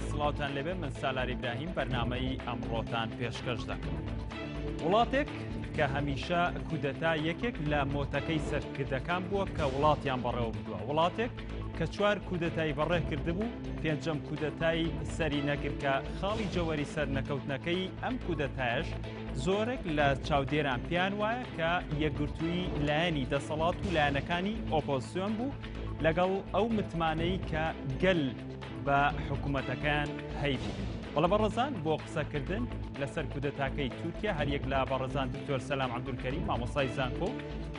سڵاوتان لەبێ من سالار ئیبراهیم بەرنامەی ئەمڕۆتان پێشکەش دەکەم. وڵاتێک کە هەمیشە کودەتا یەکێک لە مۆتەکەی سەرکردەکان بووە کە وڵاتیان بەڕێوە بردووە. وڵاتێک کە چوار کودەتای بەڕێ کردبوو، پێنجەم کودەتای سەری نەکرد کە خاڵی جەوەری سەر نەکەوتنەکەی ئەم کودەتایش زۆرێک لە چاودێران پیان وایە کە یەکگرتووی لایەنی دەسەڵات و لایەنەکانی ئۆپۆزیسیۆن بوو لەگەڵ ئەو متمانەی کە گەل بە حکوومەتەکان هەیبوو. بەڵە بەڕێزان بۆ قسەکردن لەسەر کودەتاکەی تورکیا هەریەک لە بەڕێزان دکتۆر سەلام عەبدولکەریم مامۆستای زانکۆ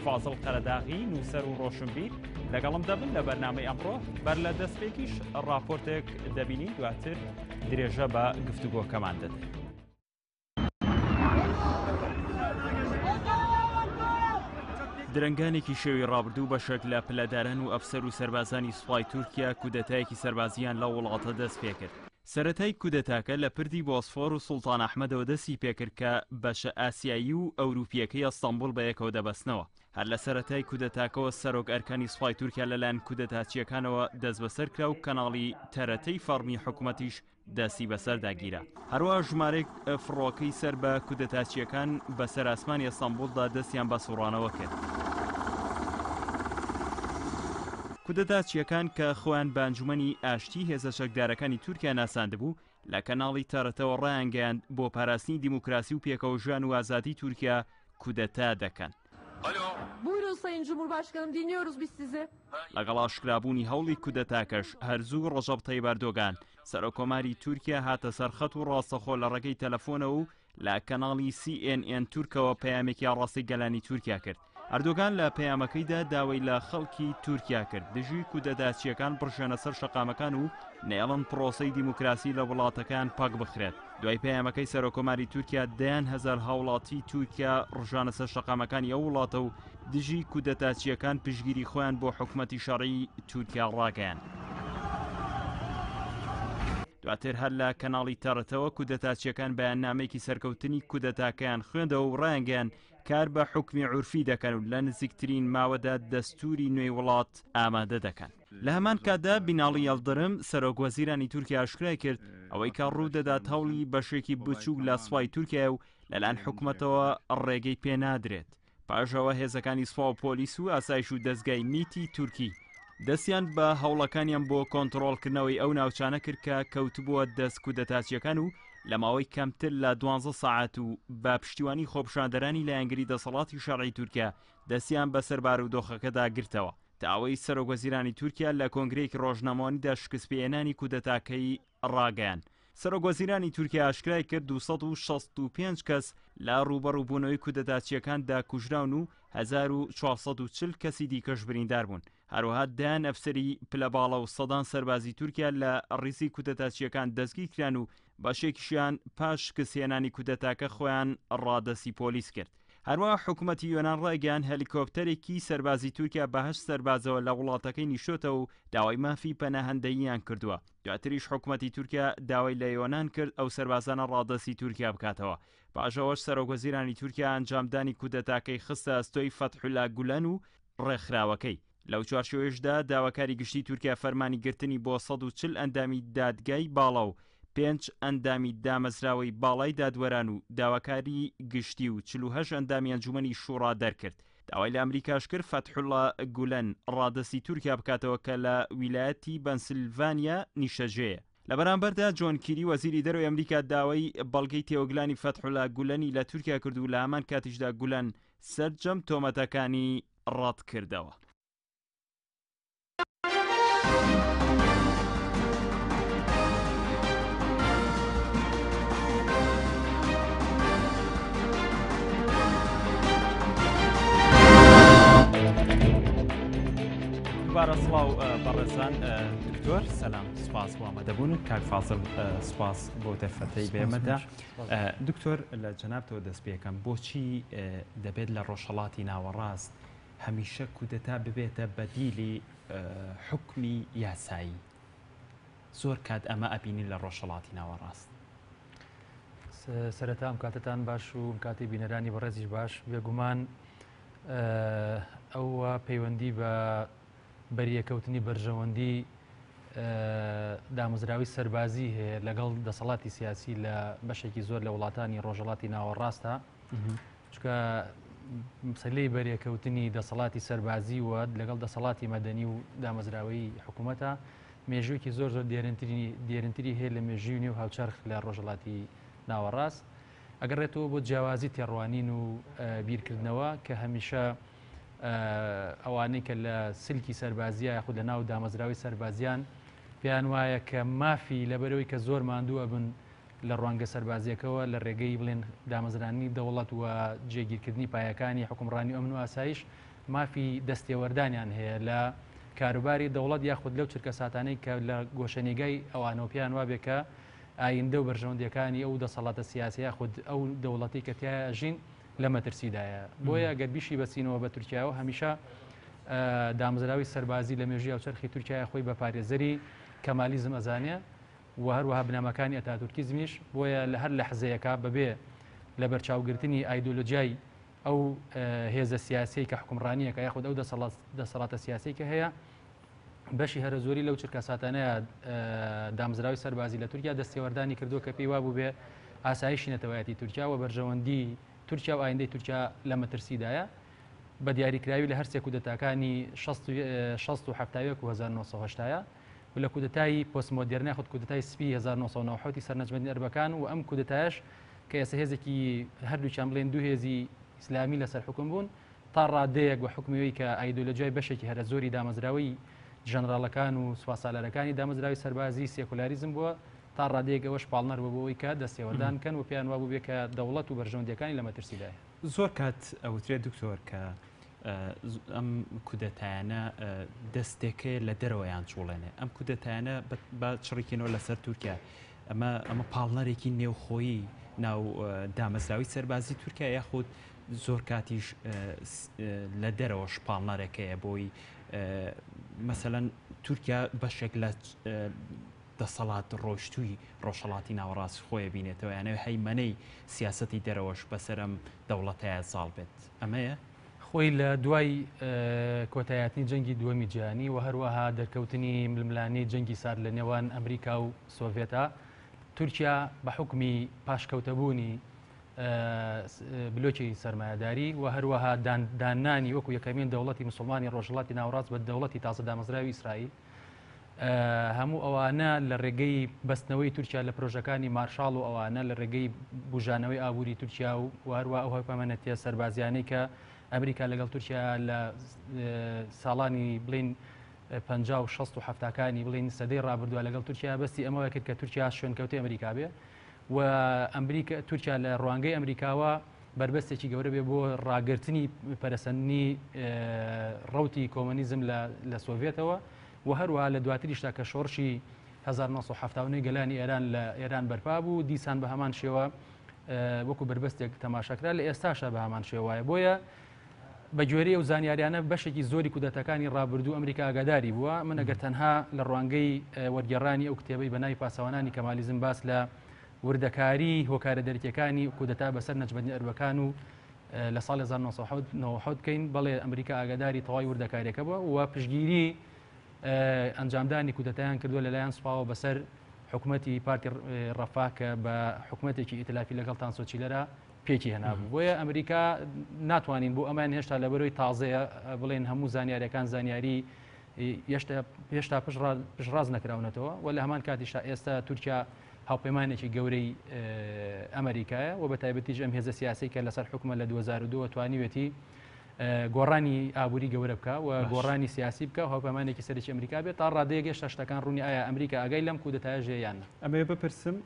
فازڵ قەرەداغی نووسەر و ڕۆشنبیر لەگەڵم دەبن لە بەرنامەی ئەمڕۆ. بەر لە دەستپێکیش ڕاپۆرتێک دەبینین، دواتر درێژە بە گفتوگۆکەمان دەدەین. درەنگانێکی شێوی ڕابردوو بەشێک لە پلەداران و ئەفسەر و سەربازانی سوپای تورکیا کودەتایەکی سەربازیان لە وڵاتە دەست پێکرد. سەرەتای کودەتاکە لە پردی بۆسفۆر و سوڵتان ئەحمەدەوە دەستی پێکرد کە بەشە ئاسیایی و ئەوروپیەکەی ئەستەمبول بە یەکەوە دەبەستنەوە. هەر لە سەرەتای کودەتاکەوە سەرۆک ئەرکانی سوپای تورکیا لەلایەن کودەتاچیەکانەوە دەست بەسەر کرا و کەناڵی تەرەتەی فەرمی حکوومەتیش دەستی بەسەر داگیرە. هەروەها ژمارەی فڕۆکەی سەر بە کودەتاچیەکان بەسەر ئاسمانی ئەستەمبولدا دەستیان بە سوڕانەوە کرد. کودەتاچیەکان کە خۆیان بە ئەنجومەنی ئاشتی هێزە شەکدارەکانی تورکیا ناساندبوو لە کەناڵی تەرەتەوە ڕایانگەیاند بۆ پاراستنی دیموکراسی و پێکەوەژیان و ئازادی تورکیا کودەتا دەکەن. Buyurun Sayın Cumhurbaşkanım, dinliyoruz biz sizi. لەگەڵ ئاشکرابوونی هەوڵی کودەتاکەش هەرزوو ڕەجەب تەیب ئەردۆغان سەرۆکۆماری تورکیا هاتە سەرخەت و ڕاستەخۆ لە ڕێگەی تەلەفۆنەوە و لە کەناڵی CNN تورکەوە پەیامێکی ڕاستی گەلانی تورکیا کرد. ئەردۆغان لە پەیامەکەیدا داوای لە خەڵکی تورکیا کرد دژی کودەتاچیەکان بڕژێنە سەر شەقامەکان و نێڵن پرۆسەی دیموکراسی لە وڵاتەکان پاک بخرێت. دوای پەیامەکەی سەرۆکۆماری تورکیا دەیان هەزار هاوڵاتی تورکیا ڕژانە سەر شەقامەکانی ئەو وڵاتە و دژی کودەتاچیەکان پشگیری خۆیان بۆ حکوومەتی شەڕعی تورکیا ڕاگەیان. دواتر هەر لە کەناڵی تەڕەتەوە کودەتاچیەکان بەیاننامەیەکی سەرکەوتنی کودەتاکەیان خوێندەوە و ڕایانگەیان کار بە حکمی عورفی دەکەن و لە نزیکترین ماوەدا دەستوری نوێی وڵات ئامادە دەکەن. لە هەمان کاتدا بیناڵی یەڵدرم سەرۆکوەزیرانی تورکیا ئاشکرای کرد ئەوەی کە ڕوودەدات هەوڵی بەشێکی بچووک لە سوپای تورکیا و لەلایەن حکوومەتەوە ڕێگەی پێنادرێت. پاشەوە هێزەکانی سوپا و پۆلیس و ئاسایش و دەستگای میتی تورکی دەستیان بە هەوڵەکانیان بۆ کۆنتڕۆڵکردنەوەی ئەو ناوچانە کرد کە کەوتبووە دەست کودەتاچیەکان و لە ماوەی کەمتر لە 12 ساعات و بە پشتیوانی خۆپشاندەرانی لایەنگری دەسەڵاتی شەڕعی تورکیا دەستیان بەسەر بارودۆخەکەدا گرتەوە تا ئەوەی سەرۆکوەزیرانی تورکیا لە کۆنگرەیەکی ڕۆژنامەوانیدا شکستپێهێنانی کودەتاکەی ڕاگەیان. سەرۆکوەزیرانی تورکیا ئاشکرای کرد 265 کەس لە ڕوبەڕووبوونەوەی کودەتاچیەکاندا کوژراون و 1440 کەسی دیکەش بریندار بوون. هەروەها دایان ئەفسەری پلەباڵە و سەدان سەربازی تورکیا لە ڕیزی کودەتاچیەکان دەستگیر کران و بەشێکیشیان پاش شکستهێنانی کودەتاکە خۆیان ڕادەسی پۆلیس کرد. هەروەها حکوومەتی یۆنان ڕایگەیان هەلیکۆپتەرێکی سەربازی تورکیا بە 8 سەربازەوە لە وڵاتەکەی نیشتۆتەوە و داوای مافی پەناهەندەییان کردووە. دواتریش حکوومەتی تورکیا داوای لە یۆنان کرد ئەو سەربازانە ڕادەسی تورکیا بکاتەوە. پاشەوەش سەرۆکوەزیرانی تورکیا ئەنجامدانی کودەتاکەی خستە ئەستۆی فەتحولا گولەن و ڕێکخراوەکەی. لەو چوارچێوەیەشدا داواکاری گشتی تورکیا فەرمانی گرتنی بۆ 140 ئەندامی دادگای باڵا و 5 ئەندامی دامەزراوەی باڵای دادوەران و داواکاری گشتی و 48 ئەندامی ئەنجومەنی شوڕا دەرکرد. داوای لە ئەمریکاش کرد فەتحولا گولەن ڕادەسی تورکیا بکاتەوە کە لە ویلایەتی بەنسیلڤانیا نیشەجێیە. لە بەرامبەردا جۆن کیری وەزیری دەرەوەی ئەمریکا داوای بەڵگەی تێوەگلانی فەتحولا گولەنی لە تورکیا کرد و لە هەمان کاتیشدا گولەن سەرجەم تۆمەتەکانی ڕەت کردەوە. دوبارە سڵاو بەڕێزان دکتۆر سەلام سوپاس بۆ ئامادەبوون کاک فازڵ سوپاس بۆ دەرفەتەی بێمەدا. دکتۆر لە جەنابتەوە دەست پێکەم بۆچی دەبێت لە ڕۆژهەڵاتی ناوەڕاست هەمیشە کودەتا ببێتە بەدیلی حکمی یاسایی؟ زۆر کات ئەمە ئەبینی لە ڕۆژهەڵاتی ناوەڕاست. سەرەتا ئەم کاتتان باش و کاتی بینەرانی بەڕێزیش باش. بێگومان ئەوە پەیوەندی بە بەریەکەوتنی بەرژەوەندی دامەزراوی سەربازی هەیە لەگەڵ دەسەڵاتی سیاسی لە بەشێکی زۆر لە وڵاتانی ڕۆژهەڵاتی ناوەڕاستە چکە مەسەلەی بەرێکەوتنی دەسەڵاتی سەربازی و لەگەڵ دەسەڵاتی مەدەنی و دامەزراوەی حکوومەتە مێژوویەکی زۆر دیێرنتری هەیە لە مێژووی نێو هاوچەرخ لە ڕۆژهەڵاتی ناوەڕاست ئەگەڕێتەوە بۆ جیاوازی تێڕوانین و بیرکردنەوە کە هەمیشە ئەوانەی کە لە سلکی سەربازیە یاخود لە ناو دامەزراوی سەربازیان پێیان وایە کە مافی لەبەرەوەی کە زۆر ماندووە بن لە ڕوانگە سەربازیەکەوە لە ڕێگەی بڵێن دامەزرانی دەوڵەت و جێگیرکردنی پایەکانی حکومڕانی ئەمن و ئاسایش مافی دەستێوەردانیان هەیە لە کاروباری دەوڵەت یاخود لەو چرکە ساتانەی کە لە گۆشەنیگای ئەوانەوە پێیان وابێ کە ئایندە و بەرژەوەندەکانی ئەو دەسەڵاتە سیاسی یاخود ئەو دەوڵەتی کە تیا ژین لە مەترسیدایە بۆیە گەربیشی بەچینەوە بە تورکیاوە هەمیشە دامەزراوی سەربازی لە مێژووی هاوچەرخی تورکیا خۆی بە پارێزەری کەمالیزم ئەزانێ و هەروەها بنەمەکانی ئەتاتورکیزمیش بۆیە لە هەر لە حزەیەکە بەبێ لە بەرچاوگرتنی ئایدۆلۆجیای ئەو هێزە سیاسی کە حکومڕانیەکە یاخود ئەو دەسەڵاتە سیاسی کە هەیە بەشی هەرە زۆری لەو چرکە ساتانەیە دامزراوی سەربازی لە تورکیا دەستێوەردانی کردو کە پێی وابوو بێ ئاسایشی نەتەوایەتی تورکیا و بەرژەوەندی تورکیا و ئایندەی تورکیا لە مەترسیدایە بە دیاریکراوی لە هەر سێ کودەتاکانی 1970 و 1970 لە کودەتایی پۆستمۆدێرنە خود کودەتای سپی 1990 سەرنجمەندی ئەربەکان و ئەم کودەتایش کە ئێستا هێزێکی هەردووچیان بڵێن دوو هێزی ئیسلامی لەسەر حکم بوون تا ڕادەیەک و حکومیەوەی کە ئایدۆلۆژیای بەشێکی هەرە زۆری دامەزراوی ژەنڕاڵەکان و سوپاسالەرەکانی دامەزراوی سەربازی سێکولاریزم بووە تا ڕادەیەک ئەوەش پاڵنەر بۆەوەی کە دەستێوەردان کەن و پێیان وابوو بێ کە دەوڵەت و بەرژەوەندەکانی لە مەترسیدایە زۆر کات ئەوترێت دکتۆر کە ئەم کودەتایانە دەستێکە لە دەرەوەیان چوڵێنێ ئەم کودەتایانە بە چڕێکینەوە لەسەر تورکیا ئەمە پاڵنەرێکی نێوخۆیی ناو دامەزراوی سەربازی تورکیا یاخود زۆر کاتیش لە دەرەوەش پاڵنەرێکەیە بۆی مەسەلەن تورکیا بەشێک لە دەسەڵات ڕۆشتووی ڕۆژهەڵاتی ناوەڕاست خۆی بینێتەوە یانەوە هەیمەنەی سیاسەتی دەرەوەش بەسەرم دەوڵەتەیە ساڵ بێت ئەمەیە خۆی لە دوای کۆتایەتنی جەنگی دووەمی جیهانی و هەروەها دەرکەوتنی ململانی جەنگی سارد لە نێوان ئەمریکا و سۆڤێتە تورکیا بە حکمی پاشکەوتەبوونی بلۆکی سەرمایه‌داری و هەروەها دانانی وەکو یەکەمین دەوڵەتی مسلمانی ڕۆژهەڵاتی ناوەڕاست بە دەوڵەتی تازە دامەزراوی ئیسرائیل هەموو ئەوانە لە ڕێگەی بەستنەوەی تورکیا لە پرۆژەکانی مارشال و ئەوانە لە ڕێگەی بژانەوەی ئابووری تورکیا و هەروە ئەو هەپەمەنەتیە سەربازیانەی کە ئەمریکا لەگەڵ تورکیا لە ساڵانی بڵین 50 و 60 و هەفتاکانی بڵین سەدەی ڕابردووە لەگەڵ تورکیا بەستی ئەمەوە کرد کە تورکیا شوێنکەوتی ئەمریکا بێ و ئەمریکا تورکیا لە ڕوانگەی ئەمریکاوە بربەستێکی گەورە بێ بۆ ڕاگررتنی پەرەسەندنی ڕوتی کۆمەنیزم لە سۆڤێتەوە و هەروەها لە دواتریشتا کە شۆڕشی 1970 گەلانی ئێران لە ئێران بەرپا بوو دیسان بە هەمان شێوە وەکو بربەستێک تەماشاکرا لە ئێستاشە بە هەمان شێوایە بۆیە بە گوێرەی ئەو زانیاریانە بەشێکی زۆری کودەتەکانی ڕابردوو ئەمریکا ئاگاداری بووە من ئەگەر تەنها لە ڕوانگەی وەرگێڕانی ئەو کتێبەی بەناوی پاسەوانانی کەمالیزم باس لە وردەکاری هۆکارە دەرکیەکانی کودەتا بەسەر نەجمەندی ئەربەکان و لە ساڵی 1990 بکەین بەڵێ ئەمریکا ئاگاداری تەواوی وردەکاریەکە بووە و پشگیری ئەنجامدانی کودەتایان کردووە لەلایەن سوپاوە بەسەر حکوومەتی پارتی ڕەفاه کە بە حکوومەتێکی ئیتلافی لەگەڵ تانسۆچیلەرە پێکی هێنابوو بۆیە ئەمریکا ناتوانین بۆ ئەمان هێشتا لەبەرەوەی تازەیە بڵێن هەموو زانیاریەکان زانیاری هێشتا پشڕاز نەکراونەتەوە و لە هەمان کاتیشتا ئێستا تورکیا هاوپەیمانێکی گەورەی ئەمریکایە و بە تایبەتیش ئەم هێزە سیاسی کە لەسەر حکومە لە 2002 توانیوێتی گۆڕانی ئابووری گەورە بکە و گۆڕانی سیاسی بکە هاوپەیمانێکی سەرکی ئەمریکا بێت تا ڕادەیەک هێشتا شتەکان ڕوونی ئایا ئەمریکا ئاگای لەم کودەتایە ژێیانە ئەمە بپرسم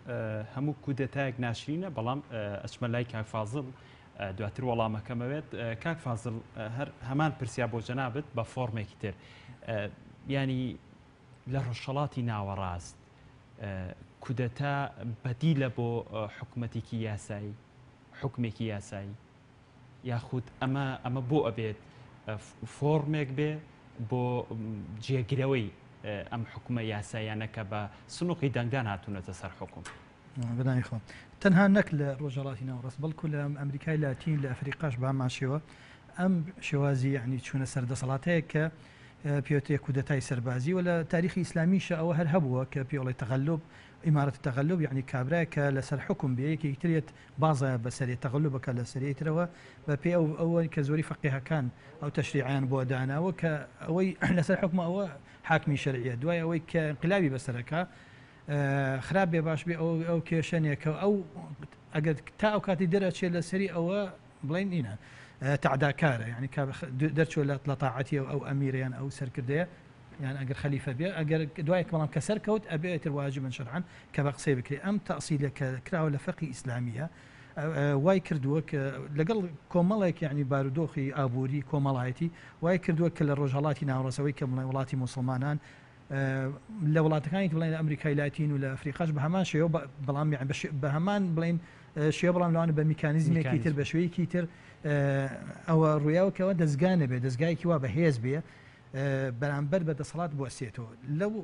هەموو کودەتایەک ناشرینە بەڵام ئەچمە لای کاک فازڵ دواتر وەڵامەکەمەوێت کاک فازڵ هەمان پرسیا بۆ جەنابەت بە فۆرمێکی تر ینی لە ڕۆژهەڵاتی ناوەڕاست کودەتا بەدیلە بۆ حکوومەتێکی یاسایی حکومێکی یاسایی یاخود ئەمە بۆ ئەبێت فۆرمێک بێ بۆ جێگرەوەی ئەم حکومە یاساییانەکە بە سنووقی دەنگدان هاتوونەتە سەر حکوم بنایخۆ تەنها نەک لە ڕۆژهەڵاتی ناوەڕاست بەڵکو لە ئەمریکای لاتین لە ئەفریقاش بە هەمان شێوە ئەم شێوازی یعنی چوونە سەر دەسەڵاتەیە کە پێوتێ کودەتای سەربازی و لە تاریخی ئیسلامیشە ئەوە هەر هەبووە کە پێوڵی تەغەلوب ئیمارەت تەغەلوب یعنی کابرای کە لەسەر حکم بێ یەکێکترێت بازە بەسەری تەغەلوبەکە لە سەرێترەوە بە پێ ئەوە کە زۆری فەقیهەکان ئەو تەشریعیان بۆ داناوە کە ئەوەی لەسەر حکم ئەوە حاکمی شەرعیە دوای ئەوەی کە انقلابی بەسەرەکە خراپ بێ باش بێ ئەو کێشەنێکە ئەو ئەگەر تا ئەو کاتی دەرەچێت لە سەری ئەوە بڵین ئینە تعداکارە یعنی دەرچۆ لە تاعەتی ئەو ئەمیریان ئەو سەرکردەیە يعني أجر خليفة بيا أجر دواء كمان كسر كوت أبيت الواجب شرعا كبقصي بكري أم تأصيل ككرا ولا فقه إسلامية واي كردوك لقل كومالك يعني باردوخي أبوري كومالايتي واي كردوك كل الرجالات ناورسوي كمولاتي مسلمانان لولات كانت بلين أمريكا لاتين ولا أفريقيا بهمان شيء بلام يعني بهمان بلين شيء بلام لو أنا بميكانيزم كيتر بشوي كيتر أو الرياو كوا دزجانة بدزجاي كوا بهيز بيه بەرامبەر بە دەسەڵات بوەسێتەوە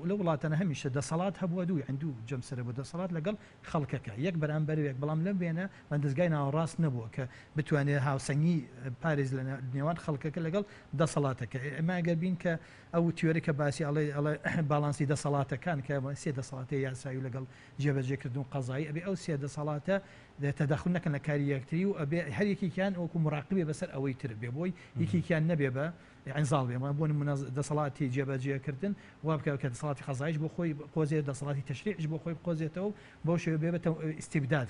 لە وڵاتانە هەمیشە دەسەڵات هەبووە دوو هەندوو جەمسەرە بۆ دەسەڵات لەگەڵ خەڵکەکە یەک بەرامبەرێک بەڵام لەم بێنە من دەستگای ناوەڕاست نەبووە کە بتوانێت هاوسەنگی پارێز لە نێوان خەڵکەکە لەگەڵ دەسەڵاتەکە ئەمە ئەگەر بین کە ئەو تیۆرێکە باسی ئەڵێ باڵانسی دەسەڵاتەکان کە سێ دەسەڵاتی یاسایی و لەگەڵ جێبەجێکردن قەزایی ئەبێ ئەو سێ دەسەڵاتە تەداخل نەکەن لە کاری یەکتری و ئەبێ هەر یەکێکیان وەکو مراقبێ بەسەر ئەوەی تر بێ بۆی یەکێکیان نەبێ بە يعني ظالم ما بون من دصلاتي جباجيه كردن وابكا كدصلاتي خزايج بو خوي قوزي دصلاتي تشريع بو خوي قوزيته بو شي بيبه استبداد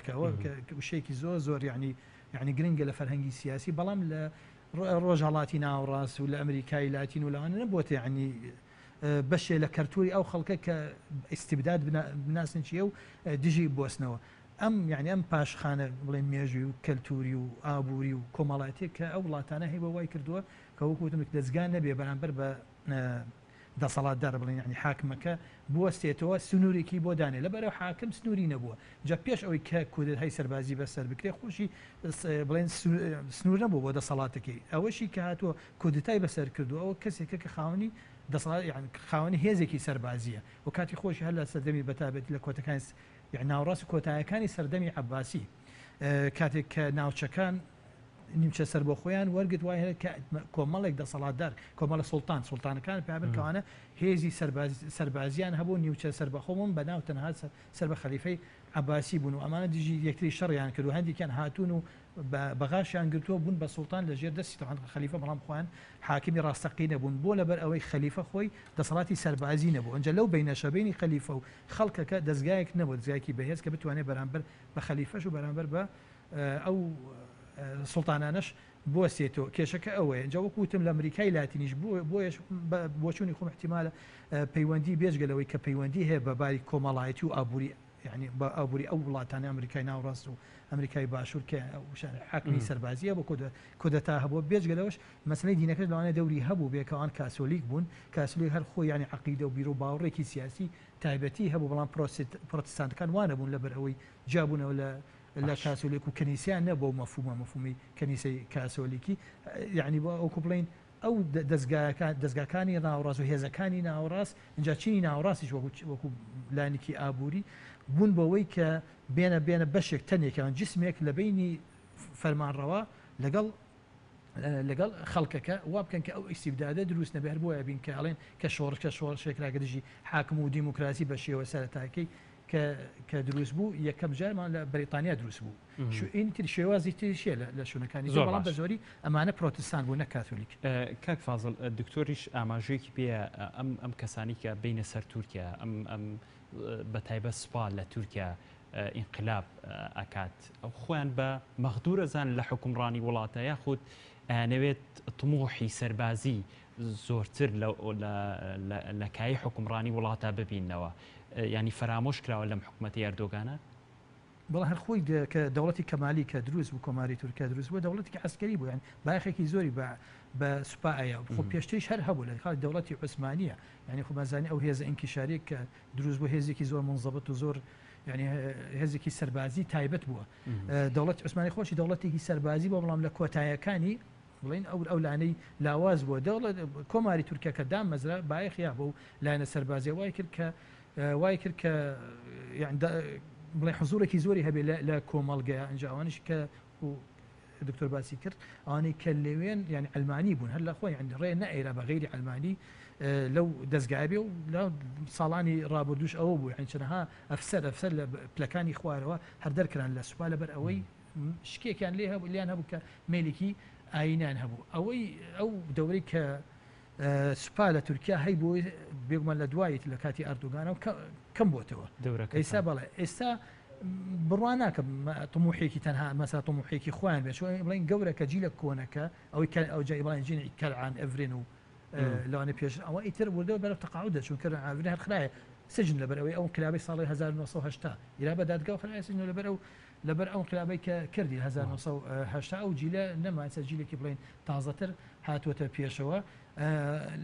كشيء زور يعني جرينج لفرهنجي سياسي بلام لروجالاتنا وراس ولا امريكاي لاتين ولا انا نبوت يعني بشي لكرتوري او خلقه كاستبداد بناس نشيو ديجي بوسنوا ام يعني ام باش خانه بلين ميجي وكلتوري وابوري وكومالاتي كاولاتنا هي بواي كردوه كوكوتمك دزگان نبي بەرامبەر بە دەسەڵاتدار بڵین يعني حاکمەکە بوەستێتەوە سنوورێکی بۆ دانێ لەبەرەوە حاکم سنووری نەبووە جا پێش ئەوەی کە کودەت هەی سەربازی بەسەر بکرێ خۆشی بڵێن سنوور نەبوو بۆ دەسەڵاتەکەی ئەوەشی کە هاتووە کودەتای بەسەر کردو ئەوە کەسێکە کە خاوەنی دەسەڵات يعني خاوەنی هێزێکی سەربازیە و کاتی خۆشی هەر لە سەردەمی بەتابەتی لە کۆتەکانی يعني ناوڕاست کۆتایەکانی سەردەمی عەباسی کاتێک کە ناوچەکان نیمچە سەر بۆ خۆیان وەرگت وایە کە کۆمەڵێک دەسەڵاتدار کۆمەڵە سوڵتانەکان پێبن کەوانە هێزی سەربازیان هەبوو نیوچە سەر بەخۆمم بەناو تەنها سەر بە خەلیفەی عەباسی بوون و ئەمانە دیژی یەکتری شەڕیان کرد و هەندێکیان هاتوون و بەغاشیان گرتووە بوون بە سوڵتان لەژێر دەستی خەلیفە بەڵام خۆیان حاکمی ڕاستەقی نەبوون بۆ لەبەر ئەوەی خەلیفە خۆی دەسەڵاتی سەربازی نەبوو ئەنجە لەو بینەشەبینی خەلیفە و خەڵکەکە دەستگایەک نەبوو دەستگایەکی بەهێز کە بتوانێت بەرامبەر بە خەلیفەش و بەرامبەر بە ئەو سلطانانش بوسيتو كيشك اوي جاوك وتم الامريكاي لاتينيش بويش بوشوني خم احتمال بيواندي بيج قالوي كبيواندي هي بباري كومالايتي وابوري يعني ابوري اولاتان امريكاي ناورس امريكاي باشور ك حاكمي سربازيه بكودتا هبو بيج قالوش مثلا دينك لو انا دوري هبو بكان كاثوليك بون كاثوليك هر خو يعني عقيده وبيرو باوريكي سياسي تايبتي هبو بلان بروتستانت كان وانا بون لبروي جابونا ولا لا كاثوليك وكنيسيان نبو مفهومي كنيسه كاثوليكي يعني اوكوبلين او دزگاکانی ناوراس و هێزەکانی ناوراس اینجا چینی ناوڕاستیش وەکو لانیکی ئابووری بوون بەوەی کە بێنە بەشێک تەنێکیان جسمێک لە بینی فەرمانڕەوە لەگەڵ خەڵکەکە وا بکەن کە ئەو ئیستیبدادە دروست نەبێ هەر بۆیە بین کە ئەڵێن کە شۆڕشێکراگە دژی حاکم و دیموکراسی بە شێوە سەرەتاکەی کە دروست بوو یەکەم جارمان لە بەریتانیا دروست بوو این تر شێوازی تریشە لە شوونەکانی بەڵام بە زۆری ئەمانە پرۆتستان بوو نە کاتۆلیک. کاک فازڵ دکتۆریش ئاماژەیەکی پێ ئەم کەسانی کە بینە سەر تورکیا ئەم بەتایبەت سوپا لە تورکیا ئینقلاب ئەکات ئەو خۆیان بە مەغدورەزان لە حکومڕانی وڵاتە یاخود ئەیانەوێت تموحی سەربازی زۆرتر لە کای حکومڕانی وڵاتە ببینەوە يعني فراموش کراوە لەم حکومەتی ئەردۆگانە بەڵام هەر خۆی کە دەوڵەتی کەمالی کە دروست بوو کۆماری تورکیا دروست بووە دەوڵەتی عەسکەری بوو یان باخێکی زۆری بە سوپایە خۆ پێشتریش هەر هەبوو لە خاڵی دەوڵەتی عوسمانیە یعنی خۆ بەزانی ئەو هێزە ئینکیشاریە کە دروست بوو هێزێکی زۆر منزەبت و زۆر يعني هێزێکی سەربازی تایبەت بووە دەوڵەتی عوسمانی خۆشی دەوڵەتێکی سەربازی بووە بەڵام لە کۆتاییەکانی بڵین ئەو لانەی لاواز بووە دەوڵەت کۆماری تورکیا کە دام مەزرا بایەخیا بوو لایەنە سەربازی وای کرد کە يعني بڵێ حزورێکی زۆری هەبێ لە کۆمەڵگەیە ئەنجا ئەوانش کە دکتۆر باسی کرد ئەوانەی کە لەوێن يعني ئەلمانی بوون هەر لە خۆی يعني ڕێ نەئێرا بە غەیری ئەلمانی لەو دەستگایبێ و لە ساڵانی ڕابردوش ئەوە بوو یعنی چەنەها ئەفسەر لە پلەکانی خوارەوە هەر دەرکران لە سوپا لەبەر ئەوەی شکێکیان لێ هەبوو لیان هەبوو کە مێلێکی ئاینیان هەبوو ئەوەی ئەو دەورەی کە سوپا لە تورکیا هەی بۆی بێگومان لە دواییت لە کاتی ئەردوگانەوە کەم بۆتەوە ئێستا بەڵێ ئێستا بڕوان ناکەم تموحێکی تەنها مەسا تموحێکی خۆیان بێت بڵین گەورە کە جیلە کۆنەکە ئەو جای بڵین ژینی کەلعان ئەڤرێن و لەوانە پێش ئەوە ئیتر وردەوە بەرە تەقاعودە چونکە ئاڤرێن هەر خرايە سجن لەبەر ئەوەی ئەو انقلابی ساڵی 1970 ئیرا بە دادگا خرايە سجن لەبەر ئەو انقلابی کە کردی 1970 ئەو جیلە نەمانسە جیلێکی بڵین تازەتر هاتووەتە پێشەوە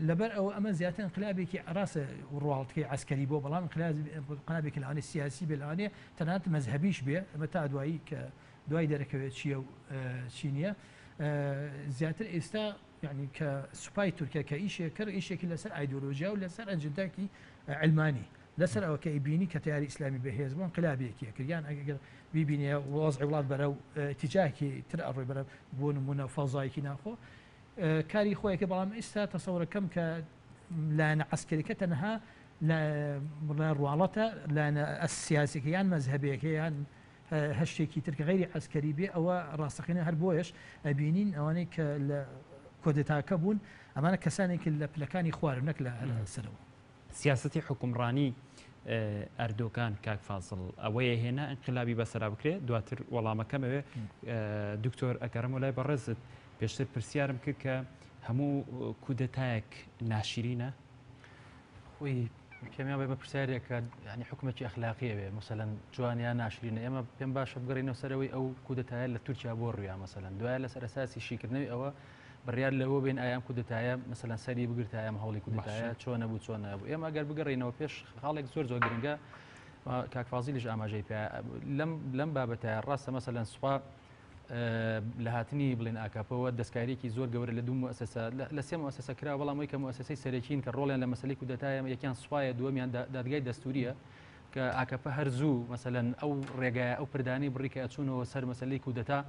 لەبەر ئەوە ئەمە زیاتر انقلابێکی ڕاستە ڕواڵەتەکەی عسکەری بۆ بەڵام انقلابێکی لەوانەیە سیاسی بێ لەوانەیە تەنانەت مەذهبیش بێ ئەمە تا دوایی کە دوای دەرەکەوێت چییە و چی نییە زیاتر ئێستا یعنی کە سوپای تورکیا کە ئیشێک کرد ئیشێکی لەسەر ئایدۆلۆژیا و لەسەر ئەنجداکی علمانی لەسەر ئەوە کە ئیبینی کە تیاری ئیسلامی بەهێز بوون انقلابێکی کردیان ئەگەر بیبینێ وەزعی وڵات بەرەو اتجاهی تر ئەڕۆی بەرە بۆ نمونە فەزایەکی ناخۆ کاری خۆیەکە بەڵام ئێستا تەسەوڕەکەم کە لایەنە عەسکەریەکە تەنها ڕواڵەتە لایەنە سیاسیەکە یان مەذهبیەکە یان هەشتێکی ترکە غیری عەسکەری بێ ئەوە ڕاستەقینە هەر بۆیش ئەبینین ئەوانەی کە لە کۆدێتاکە بوون ئەمانە کەسانێکی لە پلەکانی خوارن نەک لە سەرەوە سیاسەتی حکومڕانی ئەردۆگان کاک فازڵ ئەوەیە هێنا انقلابی بەسەرا بکرێت دواتر وەڵامەکەمەوێ دکتۆر ئەکەرەم وەلای بەڕێزت پێشتر پرسیارم کرد کە هەموو کودەتایەک ناشرینە خۆی کەمیان بە پرسیارێکە ینی حکومەتی ئەخلاقیە بێ مثلەن جوانیان ناشرینە ئێمە پێم باشە بگەڕینەوە سەرەوەی ئەو کودەتایە لە تورکیا بۆ ڕوویان مەسەلەن دوایە لەسەر ئەساسی شیکردنەوەی ئەوە بڕیار لەوە بین ئایام کودەتایە مەسەلەن سەری بگرت ئایام هەوڵی کودەتایە چۆن نەبوو چۆن نەبوو ئێمە ئەگەر بگەڕینەوە پێش خاڵێک زۆر گرنگە کاکفازیلیش ئاماژەی پێ لەم بابەتە ڕاستە مەسەلەن سوپا لە هاتنی بڵێن ئاکاپەوە دەستکاریێکی زۆر گەورە لە دوو مؤسسە لە سێ مؤسسە کرا بەڵام ئەوەی کە مؤسسەی سەرەکین کە ڕۆڵیان لە مەسەلەی کودەتایە یەکیان سوپایە دووەمیان دادگای دەستوریە کە ئاکاپە هەرزوو مەسەلەن ئەو ڕێگایە ئەو پردانی بڕیکە ئەچوونەوە سەر مەسەلەی کودەتا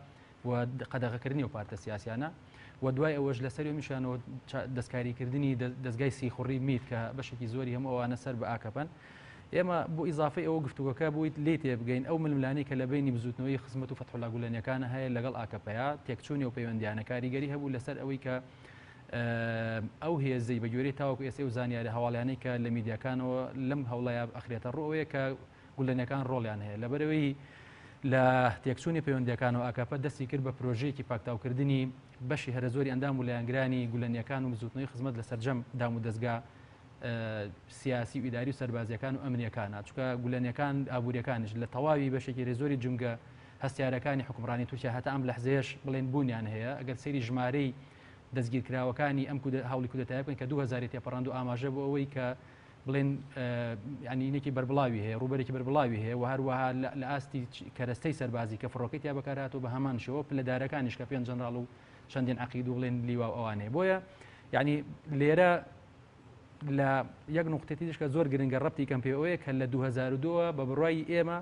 و قەدەغەکردنی و پارتە سیاسیانە و دوای ئەوەش لەسەری میشانەوە دەستکاریکردنی دەستگای سیخوڕی میت کە بەشێکی زۆری هەموو ئەوانە سەر بە ئاکاپەن ئێمە بۆ ئیزافی ئەوە گفتوگەکە بوویت لێ تێبگەین ئەو ململانەی کە لە بینی بزوتنەوەی خزمەت و فەتحوڵا گولەنیەکانە هەیە لەگەڵ ئاکاپەیە تێکچوونی و پەیوەندیانە کاریگەری هەبوو لەسەر ئەوەی کە ئەو هێزەی بە گوێرەی تاوەکو ئێستا و زانیاری هەواڵیانەی کە لە میدیاکانەوە لەم هەوڵەیە ئەخرێتە ڕۆەیە کە گولەنیەکان ڕۆڵیان هەیە لەبەرەوەی لە تێکچوونی پەیوەندیەکان و ئاکاپە دەستی کرد بە پرۆژەیەکی پاکتاوکردنی بەشی هەرە زۆری ئەندام و لایەنگرانی گولەنیەکان و بزوتنەوەی خزمەت لە سەرجەم دام و دەستگا سیاسی و ئیداری و سەربازیەکان و ئەمنیەکانە چونکە گولەنیەکان ئابوووریەکانش لە تەواوی بەشێکی ڕێزۆری جمگە هەستیارەکانی حکومڕانی تورکیا هەتا ئەم لەحزەیەش بڵێن بوونیان هەیە ئەگەر سەیری ژمارەی دەستگیرکراوەکانی ئەم هەوڵی کودەتای بکەین کە 2000 تێپەڕاند و ئاماژە بۆ ئەوەی کە بڵێن ینی بەربڵاوی هەیە ڕوبەرێکی بەربڵاوی هەیە و هەروەها لە ئاستی کەرەستەی سەربازی کە فڕۆکەتی یا بەکارهاتوو بە هەمان شەوە پلەدارەکانیش کە پێنج جەنراڵ و چەندین عەقید و بڵێن لیوا ئەوانەیە بۆیە ینی لێرە لە یەک نقطەی کە زۆر گرنگە ڕەبتی کەم پێەوەیە کە لە 2002 بە بڕوای ئێمە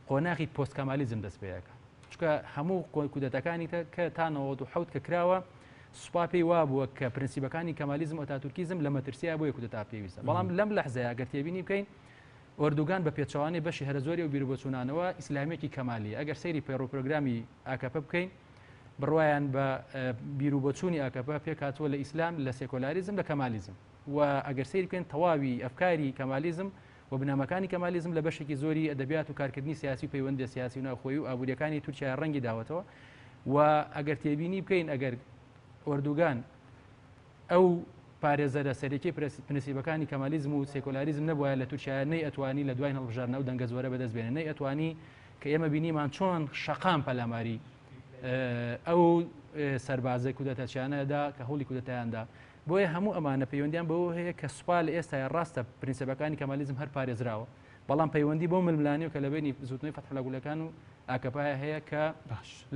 قۆناغی پۆستکەمالیزم دەست پێیەکە چونکە هەموو کودەتەکانی کە تا 1970 کە کراوە سوپا پێی وابووە کە پرینسیپەکانی کەمالیزم و ئەتاتورکیزم لە مەترسیا بۆیە کودەتا پێویستە بەڵام لەم لەحزەیە ئەگەر تێبینی بکەین ئۆردوگان بە پێچەوانەی بەشی هەرە زۆری و بیربۆچوونانەوە ئیسلامێکی کەمالی ئەگەر سەیری پەیڕۆپرۆگرامی ئاکاپە بکەین بڕوایان بە بیرروبۆچوونی ئاکاپە پێکاتوە لە ئیسلام لە سێکۆلاریزم لە کەمالیزم و ئەگەر سەیری بکەین تەواوی ئەفکاری کەمالیزم و بنامەکانی کەمالیزم لە بەشێکی زۆری ئەدەبیات و کارکردنی سیاسی و پەیوەندی سیاسی و ناوخۆیی و ئابوووریەکانی تورکیا ڕەنگی داوەتەوە و ئەگەر تێبینی بکەین ئەگەر ئۆردوگان ئەو پارێزەرە سەرەکی پرینسیپەکانی کەمالیزم و سێکۆلاریزم نەبووە لە تورکیا نەی ئەتوانی لە دوای هەڵبژاردنە و دەنگە زۆرە بەدەست بێنێ نەی ئەتوانی کە ئێمە بینیمان چۆن شەقام پەلاماری ئەو سەربازە کودەتەچیانەدا کە هەوڵی کودەتایاندا بۆیە هەموو ئەمانە پەیوەندیان بەوە هەیە کە سوپا لە ئێستای ڕاستە پرینسیپەکانی کەمالیزم هەر پارێزراوە بەڵام پەیوەندی بۆ ململانی و کە لە بینی زوتنەوەی فەتحوڵا گولەکان و ئاکاپایە هەیە کە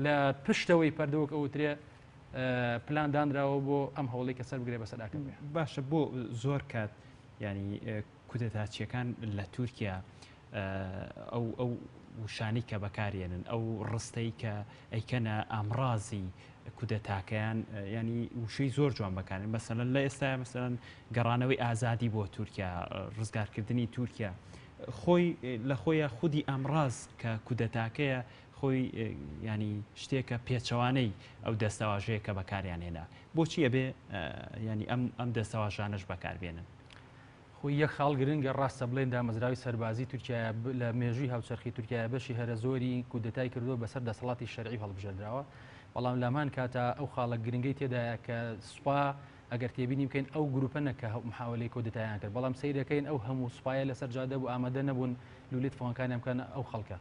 لە پشتەوەی پەردەوەک ئەوترێ پلان دانراوە بۆ ئەم هەوڵی کە سەر بگرێ بەسەر ئاکاپە باشە بۆ زۆر کات ینی کودەتاچیەکان لە تورکیا ئەو وشانی کە بەکارێنن ئەو ڕستەی کە ئەیکەنە ئامڕازی کودەتاکەیان ینی وشەی زۆر جوان بەکارن مەسەلەن لە ئێستا مەسەلەن گەڕانەوەی ئازادی بۆ تورکیا ڕزگارکردنی تورکیا خۆی لە خۆیە خودی ئەمڕاز کە کودەتاکەیە خۆی ینی شتێکە پێچەوانەی ئەو دەستەواژەیە کە بەکاریان هێنا بۆچی ئەبێ ینی ئەم دەستەواژانش بەکاربێنن خۆی یەک خاڵ گرنگە ڕاستە بڵێن دامەزراوی سەربازی تورکیا لە مێژووی هاوچەرخی تورکیا بەشی هەرە زۆری کودەتای کردو بەسەر دەسەڵاتی شەرعی هەڵبژێردراوە بەڵام لامان کاتە ئەو خاڵە گرنگەی تێدایە کە سوپا ئەگەر تێبینی بکەین ئەو گروپە نەکە محاولەی کودەتایان کرد بەڵام سەیرەکەین ئەو هەموو سوپایە لەسەر جادە بوو ئامادە نەبوون لولێت فۆنەکانیان بکەن ئەو خەڵکە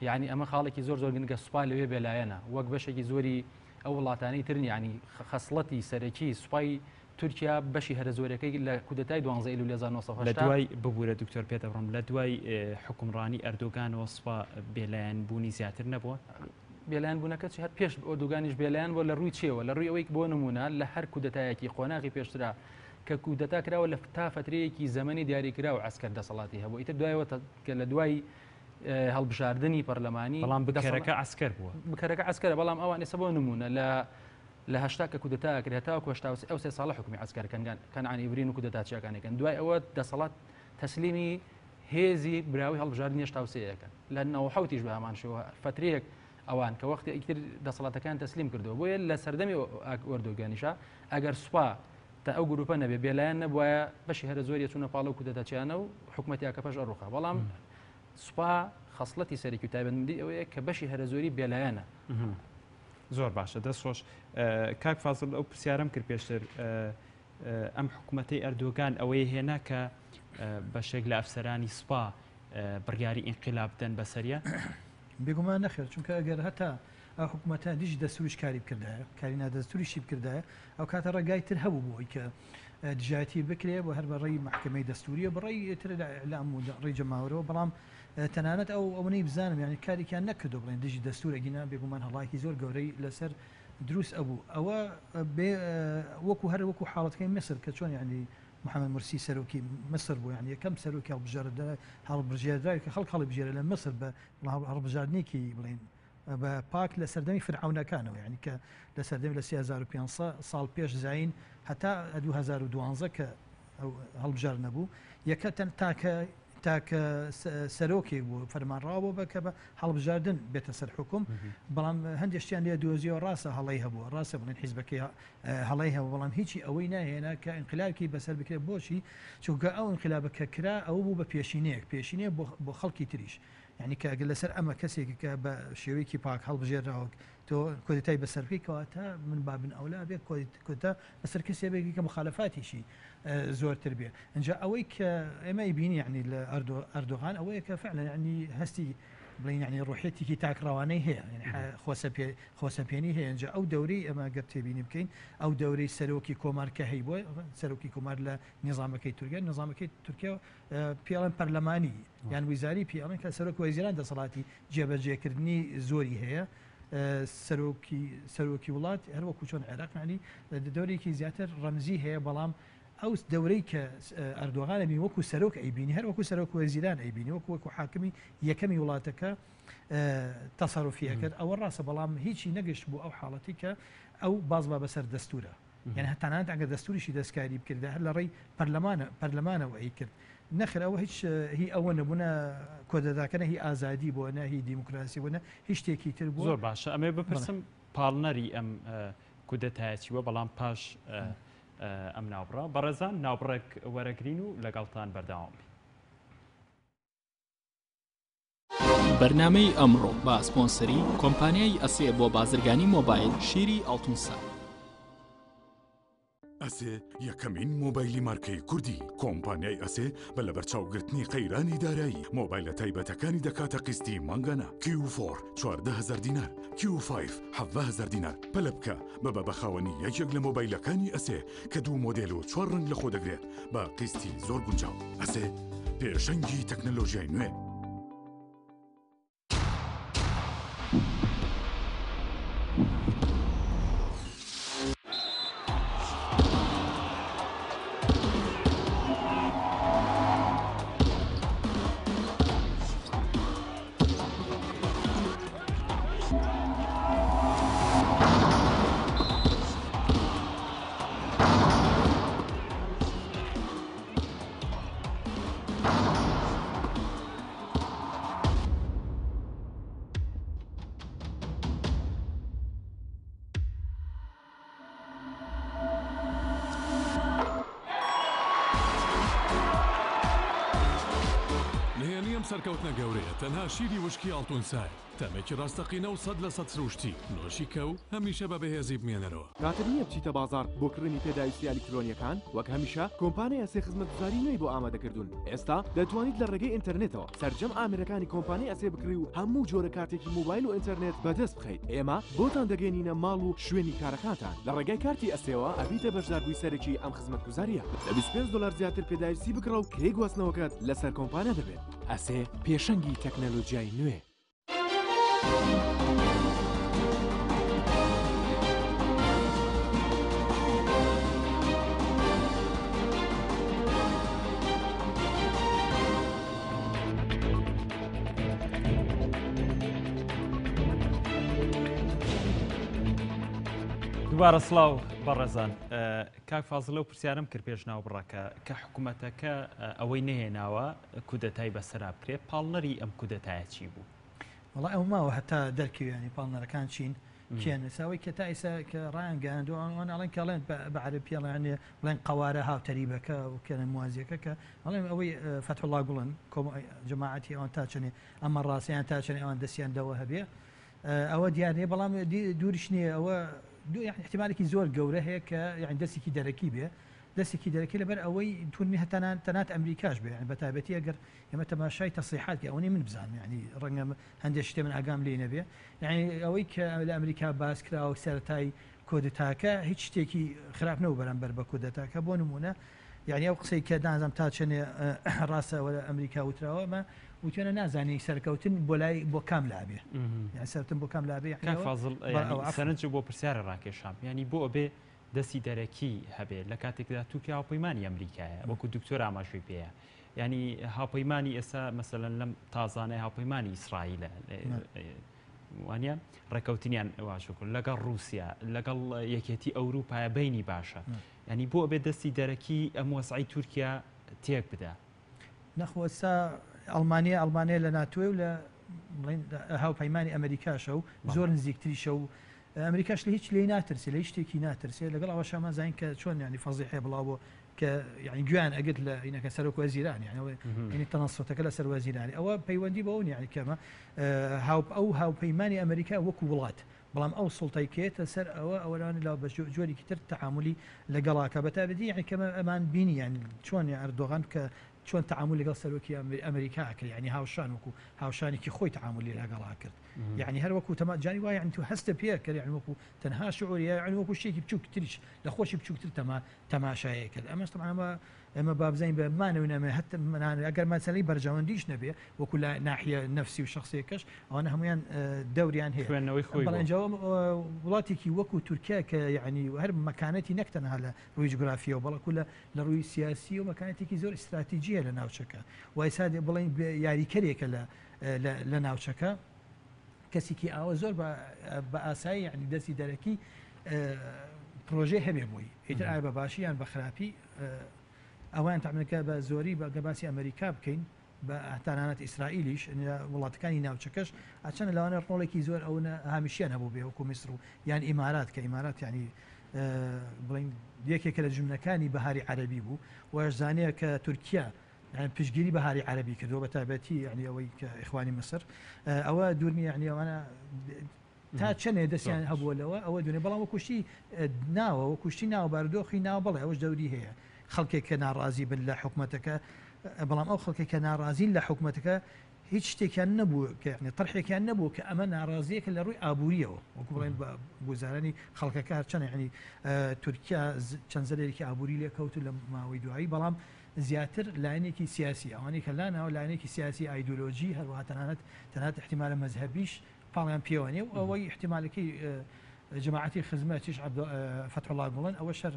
یعنی ئەمە خاڵێکی زۆر زۆر گرنگە سوپا لەوێ بێلایەنە وەک بەشێکی زۆری ئەو وڵاتانەی ترنی ینی خەسڵەتی سەرەکی سوپای تورکیا بەشی هەرە زۆرەکەی لە کودەتای 12 ئیلولی 1970 لە دوای ببوورە دکتۆر پێتە بڕم لە دوای حکومڕانی ئەردۆگانەوە سوپا بێلایەن بوونی زیاتر نەبووە بێلایەن بوونەکە هەر پێش ئۆردوگانیش بێلایەن بۆ لە ڕووی چێوە لە ڕووی ئەوەی بۆ نمونە لە هەر کودەتایەکی قۆناغی پێشترا کە کودەتا کراوە لە تا فترەیەکی زەمەنی دیاریکرا و عسکەر دەسەڵاتی هەبوو ئیتر دوایەوە کە لە دوای هەڵبژاردننی پەرلەمانی بەڵام بکەرەکە عسکەر بووە بکەرەکە عسکەرە بەڵام ئەوان ئێستا بۆ نمونە لە هەشتا کە کودەتا کرێتەوە کوشتا ئەو سێ ساڵە حکومی عسکەرەکەن کەنعانی برین و کودەتاچیەکانەکەن دوای ئەوە دەسەڵات تەسلیمی هێزی براوی هەڵبژاردننی هێشتا و سەیەکەن لە 90 بە هەمان شێوە فترەیەک ئەوان کە وەختی ئیتر دەسەڵاتەکان تەسلیم کردەوە بۆیە لە سەردەمی وەردۆگانیشە ئەگەر سوپا تا ئەو گروپە نەبێ بێلایەن نەبووە بەشی هەرە زۆریە چوونە پاڵە و کودەتاچیانە و حکومەتیاکە پەش ئەڕوخە بەڵام سوپا خەسڵەتی سەرێکی و تایبەتمەندی ئەوەیە کە بەشی هەرە زۆری بێلایەنە زۆر باشە دەستخۆش کاک فازڵ ئەو پرسیارم کرد پێشتر ئەم حکوومەتەی ئەردۆگان ئەوەی هێنا کە بەشێک لە ئەفسەرانی سوپا بڕیاری ئینقلاب بدەن بەسەریە بێگومان نەخێر چونکە ئەگەر هەتا ئەو حکوومەتە دیژی دەستوریش کاری بکردایە کاری نادەستوریشی بکردایە ئەو کاتە ڕێگای تر هەبوو بۆی کە دژایەتی بکرێ بۆ هەر بەڕێی محکمەی دەستوریە بڕێی تر لەعلام و ڕێی جەماوەرەوە بەڵام تەنانەت ئەوەی بزانم یعنی کارێکیان نەکردو بڵێن دژی دەستورەگینا بێگومان هەڵایکی زۆر گەورەی لەسەر دروست ئەبوو ئەوە وەکو هەر وەکو حاڵەتەکەی مصر کە چۆن یعنی محمد مرسی سەرۆکی مصر بوو یعنی یەکەم سەرۆکی هەڵبژێردراوی کە خەڵک هەڵبژێرە لە مصر بە هەڵبژاردنێکی بڵێن بە پاک لە سەردەمی فرعونەکانەوە یعنی کە لە سەردەمی لە 3500 ساڵ پێش زین هەتا 2012 کە هەڵبژار نەبوو یەکە تاکە سەرۆکی بوو فەرمانڕاوە بە کە بە هەڵبژاردن بێتە سەر حکوم بەڵام هەندێکیان لێ دۆزیەوە ڕاستە هەڵی هەبووە ڕاستە بڵێن حیزبەکەی هەڵی هەبوو بەڵام هیچی ئەوەی ناهێنا کە ئینقلابی بەسەر بکرێت بۆچی چونکە ئەو ئینقلابەکە کرا ئەوە بوو بە پێشینەیە بۆ خەڵکی تریش یعنی کە ئەگەر لەسەر ئەمە کەسێکی کە بە شێوەیەکی پاک هەڵبژێراوە تۆ کۆدەتای بەسەرکەی کەواتە من بابن ئەولا بێت کۆتا بەسەر کەسێکی کە مخالفاتیشی زۆرتر بێ اینجا ئەوەی کە ئێمە بینی یعنی لە ئەردۆغان ئەوەیە کە فعلا ینی هەستی بڵین یعنی ڕوحێتێکی تاکڕەوانەی هەیە خۆسەپێنی هەیە اینجا ئەو دەورەی ئەمە گەر تێبینی بکەین ئەو دەورەی سەرۆکی کۆمار کە هەی بۆ سەرۆکی کۆمار لە نظامەکەی تورکیا نظامەکەی تورکیا پیاڵەن پەرلەمانی یان ویزاری پیاڵن کە سەرۆک وەزیران دەسەڵاتی جێبەجێکردنی زۆری هەیە سەرۆکی وڵات هەروەکو چۆن عێراق ینی دەورێکی زیاتر ڕەمزی هەیە بەڵام ئەو دەورەی کە ئەردۆغانە بین وەکو سەرۆک ئەیبینی هەر وەکو سەرۆک وەزیران ئەیبینی وەکو حاکمی یەکەمی وڵاتەکە تەسەڕوفیە کرد ئەوە ڕاستە بەڵام هیچی نەگەشت بوو ئەو حاڵەتی کە ئەو باز با بەسەر دەستورە یعنی هەتانات ئەگەر دەستوریشی دەستکاری بکرد هەر لە ڕێی پەرلەمانەوە ئەی کرد نەخر ئەوە هیچ هی ئەوە نەبوونە کۆدەداکەنە هی ئازادی بۆنە هی دیموکراسی بوونە هیچ شتێکی تر بوو زۆر باشە ئەمێ بپرسم پاڵنەری ئەم کودەتایەتیوە بەڵام پاش ئەم ناوبڕە بەڕێزان ناوبڕێک وەرەگرین و لەگەڵتان بەرداوام بین. بەرنامەی ئەمڕۆ بە سپۆنسەری کۆمپانیای ئەسێ بۆ بازرگانی مۆبایل شیری ئەڵتونسا. ئەسێ یەکەمین مۆبایلی مارکەی کوردی کۆمپانیای ئەسێ بە لە بەرچاوگرتنی قەیرانی دارایی مۆبایلە تایبەتەکانی دەکاتە قستی مانگانە Q4 14,000 دینار Q5 17,000 دینار پەلە بکە بە بەخاوەنی یەکێک لە مۆبایلەکانی ئەسێ کە دوو مۆدێل و 4 ڕنگ لە خۆ دەگرێت بە قستی زۆر گونجاو ئەسێ پێشەنگی تەکنەلۆژیای نوێ. سەرکەوتنە گەورەیە تەنها شیری وشکی ئاڵتونسای تەمێکی ڕاستەقینە و 100% سروشتی نۆشی کە و هەمیشە بە بەهێزی بمێنەرەوە کاتر نییە بچیتە بازار بۆ کڕنی پێداویستی ئەلکترۆنیەکان وەک هەمیشە کۆمپانیای ئەسێ خزمەتگوزاری نوێی بۆ ئامادەکردوون ئێستا دەتوانیت لە ڕێگەی ئینتەرنێتەوە سەرجەم ئامێرەکانی کۆمپانیای ئەسێ بکڕی و هەموو جۆرە کارتێکی موبایل و ئینتەرنێت بەدەست بخەیت ئێمە بۆتان دەگەێنینە ماڵ و شوێنی کارەکانتان لە ڕێگای کارتی ئەسێەوە ئەبیتە بەشداربووی سەرەکی ئەم خزمەتگوزاریە لە 25 دلار زیاتر پێداویستی بکڕە و کرێ گواستنەوەکەت لەسەر کۆمپانیا دەبێت ئەسێ پێشەنگی تەکنەلۆژیای نوێ دووبارە سڵاو بەڕێزان کاک فازڵە و پرسیارم کرد پێش ناو بڕەکە کە حکوومەتەکە ئەوەی نهێناوە کودەتای بەسەرا بکرێت پاڵنەری ئەم کودەتایە چی بوو؟ وڵا ئەو ماوە هەتا دەرکەوێنی پاڵنەرەکان چین کێنساوی کە تا ئێستا کە ڕایانگەاندوان ئەڵێن کەڵێن بە عەربیەڵێن بڵێن قەوارە هاوتەریبەکە و کێنە موازیەکە کە ئەڵێن ئەوەی فەتحوڵڵا گوڵن جەماعەتی ئەوان تاچنێ ئەمە ڕاستیان تاچنێ ئەوان دەستیاندەوە هەبێ ئەوە دیارێ بەڵام دووریش نییە ئەوە احتمالێکی زۆر گەورە هەیە کە یعنی دەستێکی دەرەکی بێ دەستێکی دەرەکی لەبەر ئەوەی تونی تەنات ئەمریکاش بێ بە تایبەتی ئەگەر ئێمە تەماشای تەصیحاتی ئەوەی من بزانم یعنی ڕەنگە هەندێک شتێ من ئاگام لێ نەبێ یعنی ئەوەی کە لە ئەمریکا باس کراوە سەرەتای کۆدەتاکە هیچ شتێکی خراپ نەبوو بەرامبەر بە کۆدەتاکە بۆ نمونە یعنی ئەو قسەی کە نازانم تا چەنێ ڕاستەوە لە ئەمریکا وتراوەمە وتێنە نازانی سەرکەوتن بۆ لای بۆ کام لابێ یعنی سەرتن بۆ کام لابێ فازڵ سەرنج بۆ پرسیارە ڕاکێشام ینی بۆ ئەبێ دەستی دەرەکی هەبێت لە کاتێکدا تووکی هاوپەیمانی ئەمریکایە وەکو دکتۆر ئاماژوی پێەیە ینی هاوپەیمانی ئێستا مەسەلەن لەم تازانەی هاوپەیمانی ئیسرائیلە وانە ڕێکەوتنیان واشکرد لەگەڵ رووسیا لەگەڵ یەکێتی ئەوروپایە بینی باشە ینی بۆ ئەبێت دەستی دەرەکی ئەم وەسعی تورکیا تێک بدە نەخۆستا ئەڵمانیا لە ناتوێ و لە هاوپەیمانی ئەمریکاشە و زۆر نزیکتریشە و ئەمریکاش لە هیچ لێی ناترسێ لە شتێکی ناترسێ لەگەڵ ئەوە شەمە زین کە چۆن ینی فەزیحێ بڵاوە کە یعنی گویان ئەگەت لە ئینەکە سەرۆک وەزیران یعنی تەنەسڵەتەکە لە سەر وەزیرانی ئەوە پەیوەندی بەون یعنی کەمە ئەو هاوپەیمانی ئەمریکا وەکو وڵات بەڵام ئەو سڵتای کێتە سەر ئەوەرانی لا بە جۆرێکی تر تەعاملی لەگەڵاکە بەتابەتی یعنی کەمە ئەمان بینی یعنی چۆن ئەردۆغان کە چۆن تعامل لەگەڵ سەرۆکی ئەمریکا کرد یعنی هاوشان وەکو هاوشانێکی خۆی تعاملی لەگەڵا کرد یعنی هەر وەکو تەما جانی وایە یعنی تو هەستە پێ کرد یعنی وەکو تەنها شعوریە یعنی وەکو شتێکی بچووکتریش لە خۆشی بچووکتر تەماشایە کرد ئەمەش طبعا ئەمە بابزین بەمانەوە نەمە هەتا ئەگەر مەسەلەی بەرژەوەندیش نەبێ وەکو لە ناحیە نەفسی و شخصیەکەش ئەوانە هەمویان دەوریان هەیە بەڵێنجەوە وڵاتێکی وەکو تورکیا کە یعنی هەر مەکانەتی نەکتەنها لە ڕووی جوگرافیەوە بەڵکو لە ڕووی سیاسی و مەکانەتێکی زۆر ئستراتیجیە لە ناوچەکە وای سادێ بڵێن یاریکەرێکە لە ناوچەکە کەسێکی ئاوە زۆر بە ئاسایی یعنی دەستی دەرەکی پرۆژێ هەبێ بووی ئیتر ئایا بە باشی یان بە خراپی ئەوان تامنەکە بە زۆری بە گەباسی ئەمریکا بکەین بە ئەتانانەت ئیسرائیلیش وڵاتەکانی ناوچەکەش ئاچەنە لەوانە ڕۆڵێکی زۆر ئەوە هامیشیان هەبوو بێ وەکو میسر و یان ئیمارات کە ئیمارات یعنی بڵین یەکێکە لە جملەکانی بەهاری عەربی بوو وەشزانەیە کە تورکیا يعني پشگیری بەهاری عەربی کردو بە تایبەتی یعنی ئەوەی کە ئیخوانی مەسر ئەوە دوورنی یعنی ئەوانە تا چەنێ دەستیان هەبووەلەوە ئەوە دوێنێ بەڵام وەکوشتی ناوە وەکوشتی ناو بارودۆخی ناو بڵێ ئەوەش دەوری هەیە خەڵکێک کە ناڕازی بن لە حکومەتەکە بەڵام ئەو خەڵکێک کە ناڕازین لە حکومەتەکە هیچ شتێکیان نەبوو کە یعنی طرحێکیان نەبوو کە ئەمە ناڕازیەکە لە ڕووی ئابووریەوە وەکو بڵێن بە گوزارانی خەڵکەکە هەرچەنە یعنی تورکیا چەند زەرێکی ئابووری لێ کەوتو لە ماوەی دوایی بەڵام زیاتر لایەنێکی سیاسی ئەوانەی کە لانەوە لایەنێکی سیاسی ئایدۆلۆژی هەروەها تەنانەت احتیمالە مەذهبیش پاڵیان پێوەنێ و ئەوەی احتیمالەکەی جەماعەتی خزمەتیش فتحوڵڵا گوڵن ئەوە شەر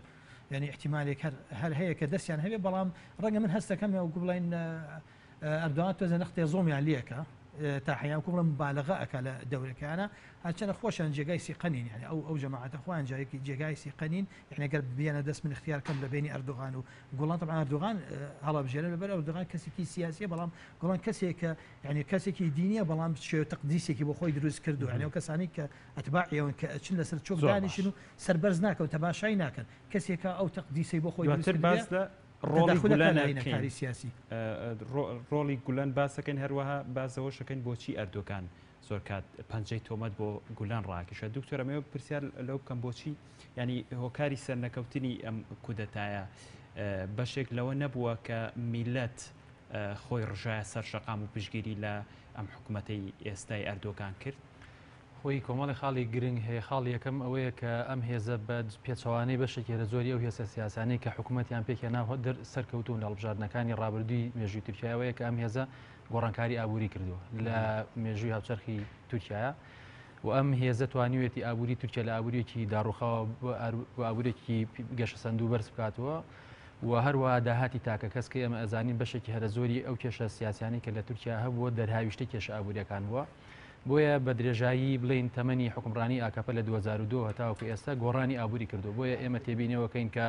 يعني احتمالێک هەر هەیە کە دەستیان هەبێ بەڵام ڕەنگە من هەستەکەم وەکو بڵێن ئەردوغان تۆزە نەختێ زۆمیان لێکە تا حیان کو بڵێن مبالغە ئەکا لە دەورەکانە هەرچەنە خۆشیان جێگای سیقەنین يعني ئەو جەماعەتە خۆیان جێگای سیقەنین يعني ئەگەر بێنە دەست من اختیارکەم لە بینی ئەردوغان و گوڵان طبعا ئەردوغان هەڵەبژێرە لەبەر ئەردوغان کەسێکی سیاسیە بەڵام گوڵان کەسێکە يعني کەسێکی دینیە بەڵام شێوە تەقدیسێکی بۆ خۆی دروست کردو يعني ئەو کەسانی کە ئەتباعیەوەن کە ئەچن لەسەر چۆک دانیشن و سەربەرز ناکەن و تەماشای ناکەن کەسێکە ئەو تەقدیسەی بۆ خۆی دروست کردو ڕۆڵی گولان کاری سیاسی ڕۆڵی گولان باسەکەن هەروەها بازەوەشەکەن بۆچی ئەردۆگان زۆر کات پەنجەی تۆمەت بۆ گولان ڕاکێشە دکتۆر ئەمەوە پرسیار لەو بکەم بۆچی ینی هۆکاری سەرنەکەوتنی ئەم کودەتایە بەشێک لەوە نەبووە کە میلەت خۆی ڕژایە سەر شەقام و پشگیری لە ئەم حکوومەتەی ئێستای ئەردۆگان کرد خۆی کۆمەڵی خاڵی گرنگ هەیە خاڵی یەکەم ئەوەیە کە ئەم هێزە بە پێچەوانەی بەشێکی لە زۆری ئەو هێزە سیاسانەی کە حکوومەتیان پێکێناوە سەرکەوتون لە هەڵبژاردنەکانی ڕابردووی مێژووی تورکیاوەیە کە ئەم هێزە گۆڕانکاری ئابووری کردووە لە مێژووی هاوچەرخی تورکیایە و ئەم هێزە توانیوێتی ئابووری تورکیا لە ئابووریەکی داڕوخاوە بۆ ئابوورێکی گەشە سەندوو بەرز بکاتەوە و هەروە داهاتی تاکە کەس کە ئێمە ئەزانین بەشێکی هەرە زۆری ئەو کێشە سیاسیانی کە لە تورکیا هەبووە دەرهاویشتە کێشە ئابوووریەکان بووە بۆیە بە درێژایی بڵین تەمەنی حکومڕانی ئاکەپە لە 2002 هەتاوەکو ئێستا گۆڕانی ئابووری کردو بۆیە ئێمە تێبینەوەکەین کە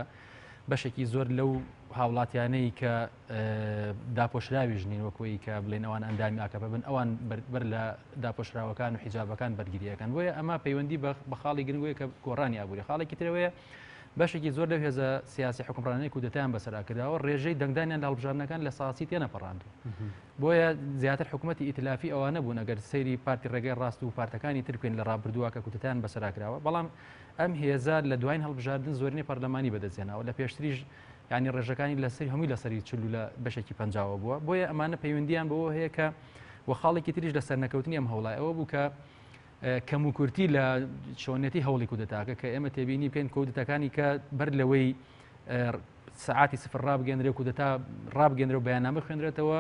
بەشێکی زۆر لەو هاوڵاتیانەی کە داپۆشراوی ژنین وەکوی کە بڵێن ئەوان ئەندامی ئاکەپە بن ئەوان بەر لە داپۆشراوەکان و حیجابەکان بەرگریەکان بۆیە ئەمە پەیوەندی بە خاڵی گرنگوەیە کە گۆڕانی ئابووری خاڵێکی ترەوەیە بەشێکی زۆر لەو هێزە سیاسی حکومڕانەی کودەتایان بەسەراکرداوە ڕێژەی دەنگدانیان لە هەڵبژاردنەکان لە ساسی تێنەپەڕاندوو بۆیە زیاتر حکوومەتی ئیتلافی ئەوانە بوون ئەگەر سەیری پارتی ڕێگەی ڕاست و پارتەکانی تر بکەین لە ڕابردووە کە کودەتایان بەسەراکراوە بەڵام ئەم هێزە لە دوایین هەڵبژاردن زۆرینەی پەرلەمانی بەدەستێناوە لە پێشتریش ینی ڕێژەکانی لەسەری هەمووی لەسەری چلو لە بەشێکی پەنجاوە بووە بۆیە ئەمانە پەیوەندیان بەوە هەیە کە وە خاڵێکی تریش لە سەرنەکەوتنی ئەم هەوڵای ئەوە بوو کە کەم و کورتی لە چۆنێتی هەوڵی کودەتاکە کە ئێمە تێبینی بکەین کودەتەکانی کە بەر لەوەی سعاتی سفر ڕابگەندرێ کودەتا ڕابگەندرێ و بەیاننامە خوێنرێتەوە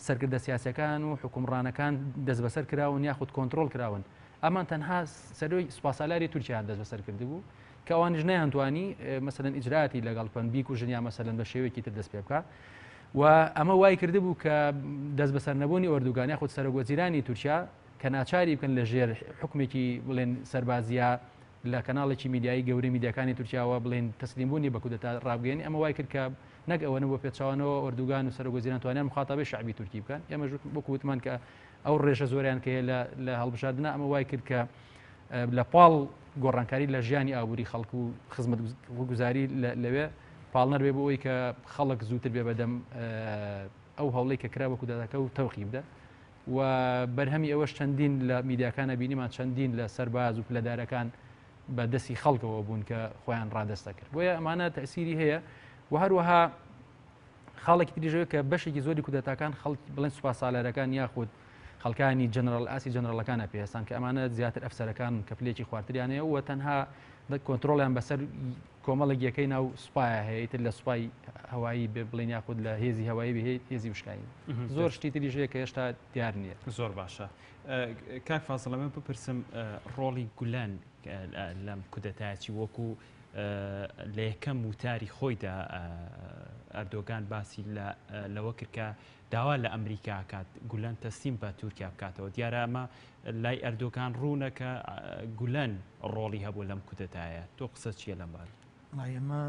سەرکردە سیاسەکان و حکومڕانەکان دەست بەسەر کراون یاخود کۆنتترۆل کراون ئەمان تەنها سەرۆی سوپاسالاری تورکیان دەست بەسەر کرده بوو کە ئەوانش نەیانتوانی مەسەلەن ئیجراتی لەگەڵ پەنبیک و ژنیا مەسەلەن بە شێوەیەکی تر دەست پێ بکە و ئەمە وای کرده بوو کە دەست بەسەر نەبوونی ئۆردوگان یاخود سەرۆگۆزیرانی تورکیا کە ناچاری بکەن لە ژێر حکومێکی بڵێن سەربازیە لە کەناڵێکی میدیایی گەورەی میدیاکانی تورکیاوە بڵێن تەسلیمبوونی بە کودەتا ڕابگەێنی ئەمە وای کرد کە نەک ئەوەنە بۆ پێچوانەوە ئۆردوگان و سەرۆگۆزیران توانیان مخاتەبەی شعبی تورکی بکەن ئێمە بۆ وتمان کە ئەو ڕێژە زۆریان کە لە هەڵبژاردنە ئەمە وای کرد کە لە پاڵ گۆڕانکاری لە ژیانی ئابووری خەڵک و خزمەتگوزاری لەوێ پاڵنەر بێ بۆ ئەوی کە خەڵک زووتر بێ بەدەم ئەو هەوڵەی کە کرا بە کودەتاکە و تەوقی بدە و بەرهەمی ئەوەش چەندین لە میدیاکانە بینیمان چەندین لە سەرباز و پلەدارەکان بە دەستی خەڵکەوە بوون کە خۆیان ڕادەستە کرد بۆیە ئەمانە تەسیری هەیە و هەروەها خاڵێکی تریژەوە کە بەشێکی زۆری کودەتاکان خەڵک بڵێن سوپاسالارەکان یاخود خەڵکانی جەنەرال ئاسی جەنەرالەکانە پێهێستان کە ئەمانە زیاتر ئەفسەرەکان کە پلێکی خواردیانەیە و تەنها کۆنتترۆلیان بەسەر کۆمەڵێک یەکەی ناو سوپایە هەیە تر لە سوپای هەوایی بڵێن یاخود لە هێزی هەوایی بهێت هێزی وشکایی زۆر شتی تریژەیە کە هێشتا دیار نییە زۆر باشە کاک فازڵەمە بپرسم ڕۆڵی گولان لەم کودەتایەتی وەکو لە یەکەم وتاری خۆیدا ئەردۆگان باسی لەوە کرد کە داوا لە ئەمریکا کات گولان تەسلیم بە تورکیا بکاتەوە دیارە ئەمە لای ئەردۆگان ڕوونەکە گولان ڕۆڵی هەبوو لەم کودەتایە تۆ قسە چییە لەم بار ئێمە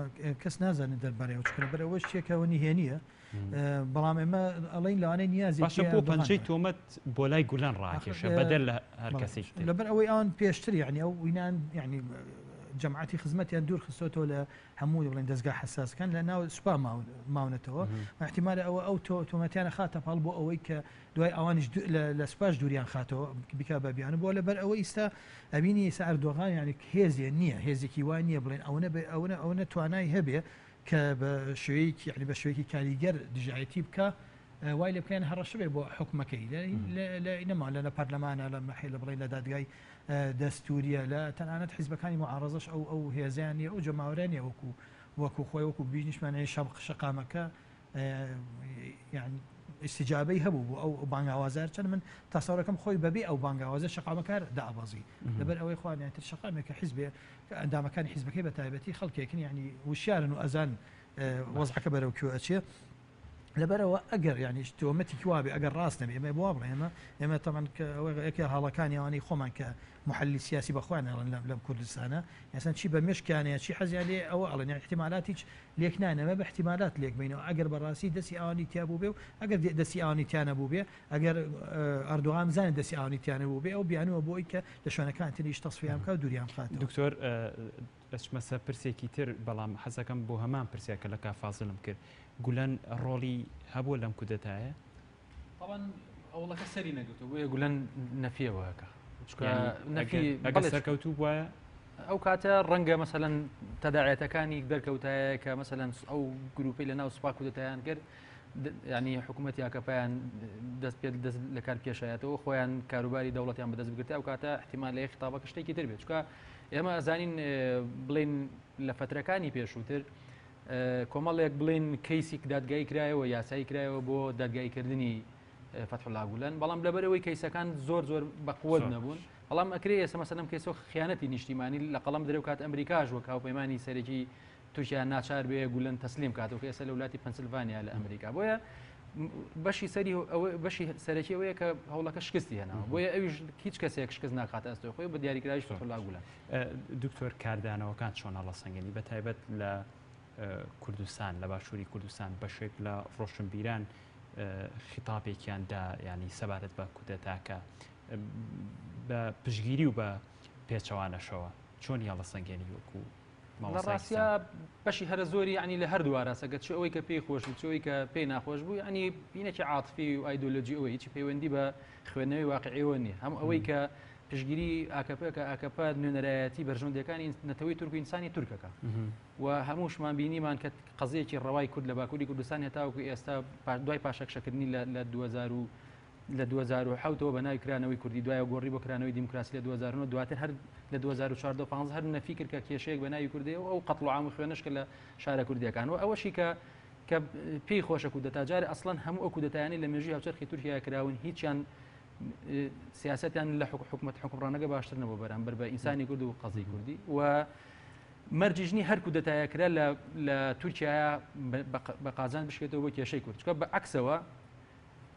کەس نازانێت دەربارەوە چکە بەرەوە شتێکەوە نهێنیە بەڵام ئێمە ئەڵین لەوانەیە نیازی باشە بۆ پەنجەی تۆمەت بۆ لای گولان ڕاکێشە بەدەر لە هەر کەسێک لەبەر ئەوەی ئەوان پێشتر یعنی ئەو وینان یعنی جەماعەتی خزمەتیان دوور خستۆتەوە لە هەموو بڵێن دەستگا حساسەکان لە ناو سوپا ماونەتەوە احتیمالە ئەو تۆمەتیانە خاتە پاڵ بۆ ئەوەی کە دوای ئەوانش لە سوپاش دووریان خاتەوە بکا بەبیانە بۆ لەبەر ئەوە ئیستا ئەبینی ئێستا ئەردۆغان یعنی هێزیە نییە هێزێکی وای نییە بڵێن ئەوە توانای هەبێ کە بە شوەیەکی یعنی بە شوەیەکی کاریگەر دژایەتی بکە وای لێ بکەن هەڕەشە بێ بۆ حکومەکەی نەما لە پەرلەمانە لە مەحی لە بڵێن لە دادگای دەستوریە لە تەنانەت حیزبەکانی معارەزەش ئەو هێزیانیە ئەو جەماوەرانیە وەکو خۆی وەکو بیژنیشمانەیە شەقامەکە یعنی استیجابەی هەبوو بۆ ئەو بانگاوازار چەند من تاسەوڕەکەم خۆی بەبێ ئەو بانگاوازە شەقامەکار دابەزی لەبەر ئەوەی خوانیتر شەقامێکە حیزبێ ئەندامەکانی حیزبەکەی بە تایبەتی خەڵکێکن یعنی وشیارن و ئەزان وەزعەکە بەرەو کوێ ئەچێ لەبەرەوە ئەگەر یعنی تۆمەتی کوابێ ئەگەر ڕاست نەبێ ئێمە بوا بڵێ ئێمە تەمان یەکێ هاڵەکانی ئەوانەی خۆمان کە محلی سیاسی بەخوایان لەم کوردستانە یاسان چی بە مشکیانەیە چی حەزیان لێ ئەوە ئەڵێن احتیمالات هیچ لێک نانەمە بە احتیمالات لێک بینەوە ئەگەر بەڕاستی دەستی ئەوانی تیا بوو بێ و ئەگەر دەستی ئەوانی تیانە بوو بێ ئەگەر ئەردوغان بزانێت دەستی ئەوانی تیانە بوو بێ ئەو بیانوە بۆی کە لە شوێنەکان تریش تەسفیان بکە و دووریان بخاتەوە دکتۆر ئەچمەسە پرسێکی تر بەڵام حەزەکەم بۆ هەمان پرسیاکە لە کافازلم کرد گولەن ڕۆڵی هەبووە لەم کودەتایە طبعا ئەوڵەکە سەری نەگرتو بۆیە گولەن نەفیەوەکە ئەگەر سەرکەوتوو وایە ئەو کاتە ڕەنگە مەسەلەن تەداعەتەکانی دەرکەوتایە کە مەسەلەن ئەو گروپی لە ناو سوپا کودەتایان کرد ینی حکوومەتی ئاکەپیان دەست پێ دەست لە کار پێشایەتەوە خۆیان کاروباری دەوڵەتیان بەدەست بگرێت ئەو کاتە احتیمال لە خطابەکە شتێکی تر بێت چکە ئێمە ئەزانین بڵێن لە فترەکانی پێشووتر کۆمەڵێک بڵێن کەیسی دادگایی کرایەوە یاسایی کرایەوە بۆ دادگاییکردنی فتحوڵا گولەن بەڵام لەبەرەوەی کەیسەکان زۆر بەقوت نەبوون بەڵام ئەکرێ ئێستا مەسەلەم کەیسۆ خیانەتی نیشتیمانی لە قەڵەم دەرەوکات ئەمریکاش وە هاوپەیمانی سەرەکی تورکیا ناچار بێ گولەن تەسلیم کاتەوە کە ئێستا لە وڵاتی پەنسیلڤانیا لە ئەمریکا بۆیە بەشی سەرەکی ئەوەیە کە هەوڵەکە شکستی هێناوە بۆیە ئەویش هیچ کەسێک شکست ناکاتە ئەستۆ خۆی بە دیاریکراویش فتحوڵا گولەن دکتۆر کاردانەوەکان چۆن هەڵەسەنگێنی بەتایبەت لە کوردستان لە باشووری کوردستان بەشێک لە ڕۆشنبیران خیتابێکیاندا ینی سەبارەت بە کودەتاکە بە پشگیری و بە پێچەوانەشەوە چۆنی هەڵەسەنگێنی وەکو لە ڕاستیا بەشی هەرە زۆری ینی لە هەردوو ڕاستەکە چ ئەوەی کە پێی خۆش بوو چۆی کە پێی ناخۆش بوو ینی بینێکی عاتفی و ئایدۆلۆجی ئەوەی هیچی پەیوەندی بە خوێندنەوەی واقعیەوە نیە هەم ئەوەی کە پشگیری ئاکەپەکە ئاکەپە نوێنەرایەتی بەرژەوندەکانی نەتەوەی تورک و ئینسانی تورکەکە و هەمووشمان بینیمان کە قەزەیەکی ڕەوای کورد لە باکووری کوردستان هێتاوەکو ئێستا دوای پاشەکشەکردنی لە 2007ەوە بە ناوی کرانەوەی کوردی دوایە گۆڕی بۆ کرانەوەی دیموکراسی لە 2009 دواتر هەر لە 2014 هەر نەفی کرد کە کێشەیەک بە ناوی کوردی ئەو قەتڵ و عام و خوێنشکە لە شارە کوردیەکان و ئەوەشی کە پێی خۆشە کودەتا جارێ ئەسڵەن هەموو ئەو کودەتایانی لە مێژووی هاوچەرخی تورکیا کراون هیچیان سیاستیان لە حکومەت حکمڕانەکە باشتر نەبوو بەرامبەر بە ئینسانی کورد و قەزی کوردی و مەرجژنی هەر کودەتایە کرا لە تورکیا بە قازان بشکێتەوە بۆ کێشەی کورد چکە بە عکسەوە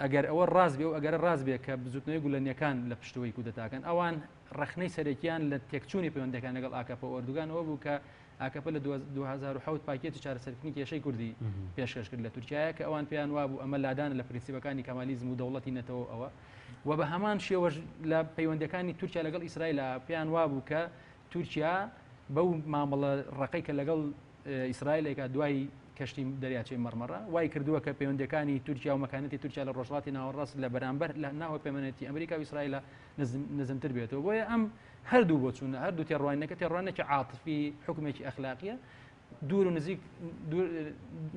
ئەگەر ئەوە ڕاست بێ و ئەگەر ڕاست بێ کە بزوتنەوەی گولەنیەکان لە پشتەوەی کودەتاکەن ئەوان ڕخنەی سەرەکیان لە تێکچوونی پەیوەندەکان لەگەڵ ئاکەپە ئۆردوگانەوە بوو کە ئاکەپە لە 2007 پاکێتی چارەسەرکردنی کێشەی کوردی پێشکەش کرد لە تورکیایە کە ئەوان پێیان وابوو ئەمە لادانە لە پرینسیپەکانی کەمالیزم و دەوڵەتی نەتەوە ئەوە و بە هەمان شێوەش لە پەیوەندەکانی تورکیا لەگەڵ ئیسرائیل پێیان وابوو کە تورکیا بەو مامەڵە ڕقەی کە لەگەڵ ئیسرائیلێکە دوای کەشتی دەریاچەی مەرمەڕە وای کردووە کە پەیوەندەکانی تورکیا و مەکانەتی تورکیا لە ڕۆژهەڵاتی ناوەڕاست لە بەرامبەر لە ناوە پەیمانەتی ئەمریکا و ئیسرائیل نزمتر بێتەوە بۆیە ئەم هەردوو بۆ چوونە هەردوو تێڕوانەکە عاتفی حکومێکی ئەخلاقیە دوور و